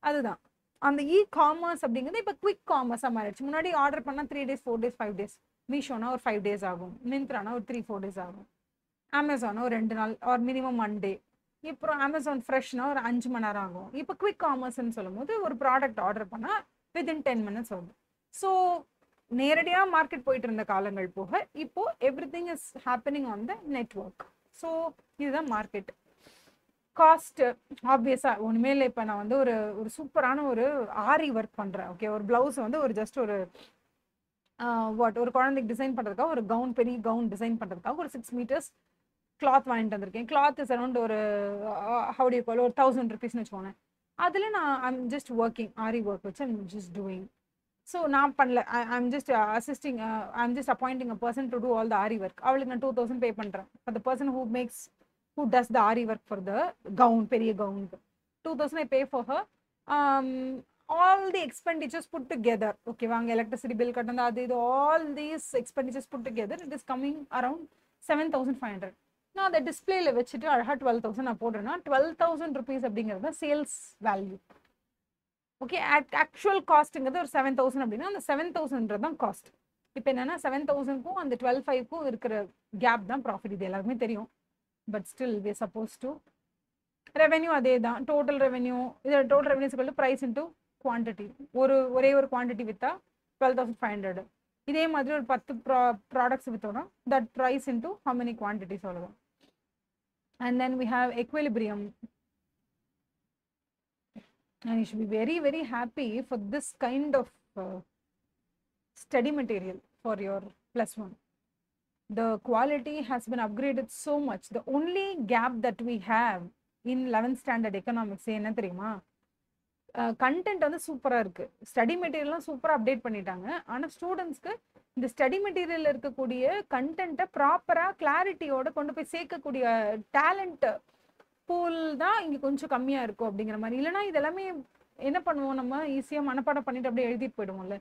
அதுதான். அந்த e-commerce அப்படிங்கிறது இப்போ குவிக் காமர்ஸாக மாறிடுச்சு. முன்னாடி ஆர்டர் பண்ணால் 3 days 4 days 5 days, மீஷோனா ஒரு 5 days ஆகும், மிந்த்ரானா ஒரு 3-4 days ஆகும், அமேசானா ஒரு 2 நாள் ஆர் மினிமம் 1 day. இப்போ அமேசான் ஃப்ரெஷ்னா ஒரு 5 மணி நேரம் ஆகும். இப்போ குவிக் காமர்ஸ்ன்னு சொல்லும் போது ஒரு ப்ராடக்ட் ஆர்டர் பண்ணால் வித்தின் 10 minutes ஆகும். ஸோ நேரடியாக மார்க்கெட் போயிட்டு இருந்த காலங்கள் போக இப்போ every thing is happening on the network. So இதுதான் மார்க்கெட். காஸ்ட் ஆப்வியஸாக ஒன்றுமே இல்லை. இப்போ நான் வந்து ஒரு சூப்பரான ஒரு ஆரி ஒர்க் பண்ணுறேன். ஓகே, ஒரு ப்ளவுஸ் வந்து ஒரு ஜஸ்ட் ஒரு ஒரு குழந்தைக்கு டிசைன் பண்ணுறதுக்காக, ஒரு கவுன், பெரிய கவுன் டிசைன் பண்ணுறதுக்காக ஒரு 6 meters கிளாத் வாங்கிட்டு வந்திருக்கேன். கிளாத் இஸ் அரௌண்ட் ஒரு ஹவுடி கால் ஒரு 1000 rupeesன்னு வச்சுக்கோங்க. அதில் நான் I'm just working, aari work வச்சு ஐம் ஜஸ்ட் டூயிங். ஸோ நான் பண்ணல, I'm just assisting, I'm just appointing a person to do all the aari work. அவளுக்கு நான் 2000 பே பண்ணுறேன். For the person who does the ari work for the gown, periya gown, 2000 I pay for her. All the expenditures put together, okay, vanga electricity bill kattanda adu idu, all these expenditures put together, it is coming around 7500. Now the display la vechittu alaha 12000 na podrena, 12000 rupees அப்படிங்கிறது sales value. Okay, at actual cost inga ஒரு 7000 அப்படினா அந்த 7000 தான் காஸ்ட். இப்போ என்னன்னா 7000 க்கும் அந்த 12500 க்கும் இருக்கிற கேப் தான் ப்ராஃபிட். இது எல்லாருக்குமே தெரியும். But still we are supposed to revenue அதே தான். total revenue is equal to price into quantity. ஒரே ஒரு quantity வித்தா 12500. இதே மாதிரி ஒரு 10 products வித்தோம்னா that price into how many quantities அவ்வளவுதான். And then we have equilibrium, and you should be very very happy for this kind of study material for your +1. The quality has been upgraded so much. The only gap that we have in 11th standard economics என்ன தெரியுமா? கண்டென்ட் வந்து சூப்பராக இருக்குது, ஸ்டடி மெட்டீரியல்லாம் சூப்பராக அப்டேட் பண்ணிட்டாங்க. ஆனால் ஸ்டூடெண்ட்ஸ்க்கு இந்த ஸ்டடி மெட்டீரியலில் இருக்கக்கூடிய கண்டென்ட்டை ப்ராப்பராக கிளாரிட்டியோட கொண்டு போய் சேர்க்கக்கூடிய டேலண்ட் பூல் தான் இங்கே கொஞ்சம் கம்மியாக இருக்கும் அப்படிங்கிற மாதிரி. இல்லைனா இதெல்லாமே என்ன பண்ணுவோம், நம்ம ஈஸியாக மனப்பாடம் பண்ணிட்டு அப்படியே எழுதிட்டு போயிடுவோம்ல.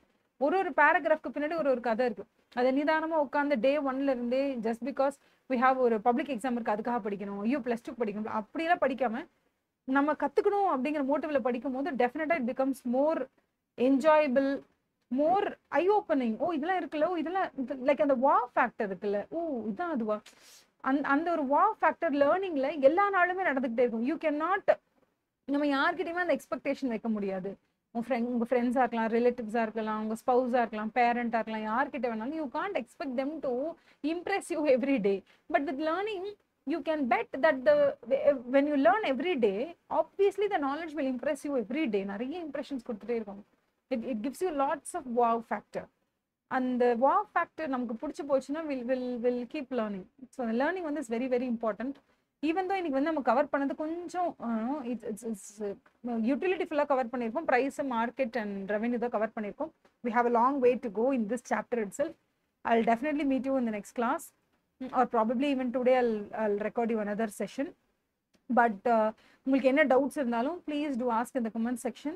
ஒரு பேராகிராஃப்க்கு பின்னாடி ஒரு கதை இருக்குது. அதை நிதானமாக உட்காந்து டே 1ல இருந்தே ஜஸ்ட் பிகாஸ் வி ஹாவ் ஒரு பப்ளிக் எக்ஸாம் இருக்குது அதுக்காக படிக்கணும், ஐயோ +2 படிக்கணும் அப்படியெல்லாம் படிக்காமல் நம்ம கற்றுக்கணும் அப்படிங்கிற மோட்டிவில் படிக்கும் போது டெஃபினட்டாக it becomes more enjoyable, more eye opening. ஓ இதெல்லாம் இருக்குல்ல, ஓ இதெல்லாம் லைக் அந்த வா ஃபேக்டர் இருக்குல்ல, ஓ இதுதான் அதுவா, அந்த ஒரு வா ஃபேக்டர் லேர்னிங்கில் எல்லா நாளுமே நடந்துக்கிட்டே இருக்கும். யூ கேன் நாட், நம்ம யார்கிட்டையுமே அந்த எக்ஸ்பெக்டேஷன் வைக்க முடியாது. உங்கள் ஃப்ரெண்ட்ஸாக இருக்கலாம், ரிலேட்டிவ்ஸாக இருக்கலாம், உங்கள் ஸ்பௌஸாக இருக்கலாம், பேரண்டாக இருக்கலாம், யார்கிட்ட வேணாலும் you can't expect them to Impress you every day. But with learning you can bet that when you learn every day, obviously the knowledge will impress you every day. நிறைய impressions கொடுத்துட்டே இருக்கும். It gives you lots of wow factor. And the wow factor நமக்கு பிடிச்சி போச்சுன்னா will keep learning. So the learning வந்து is very very important. Even though இன்னைக்கு வந்து நம்ம கவர் பண்ணது கொஞ்சம் it's utility ஃபுல்லாக கவர் பண்ணியிருக்கோம், ப்ரைஸ், மார்க்கெட் அண்ட் ரெவென்யூ தான் கவர் பண்ணியிருக்கோம். We have a long way to go in this chapter itself. I'll definitely meet you in the next class. Or probably even today I'll record you another session. But உங்களுக்கு என்ன doubts இருந்தாலும் please do ask in the comment section.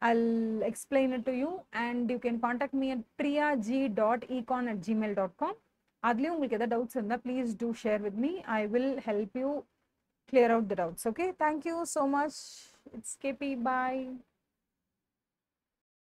I'll explain it to you, and you can contact me at priyag.econ@gmail.com. அதுலயும் உங்களுக்கு எதாவது doubts இருந்தா please do share with me. I will help you clear out the doubts. Okay, thank you so much. It's KP. Bye.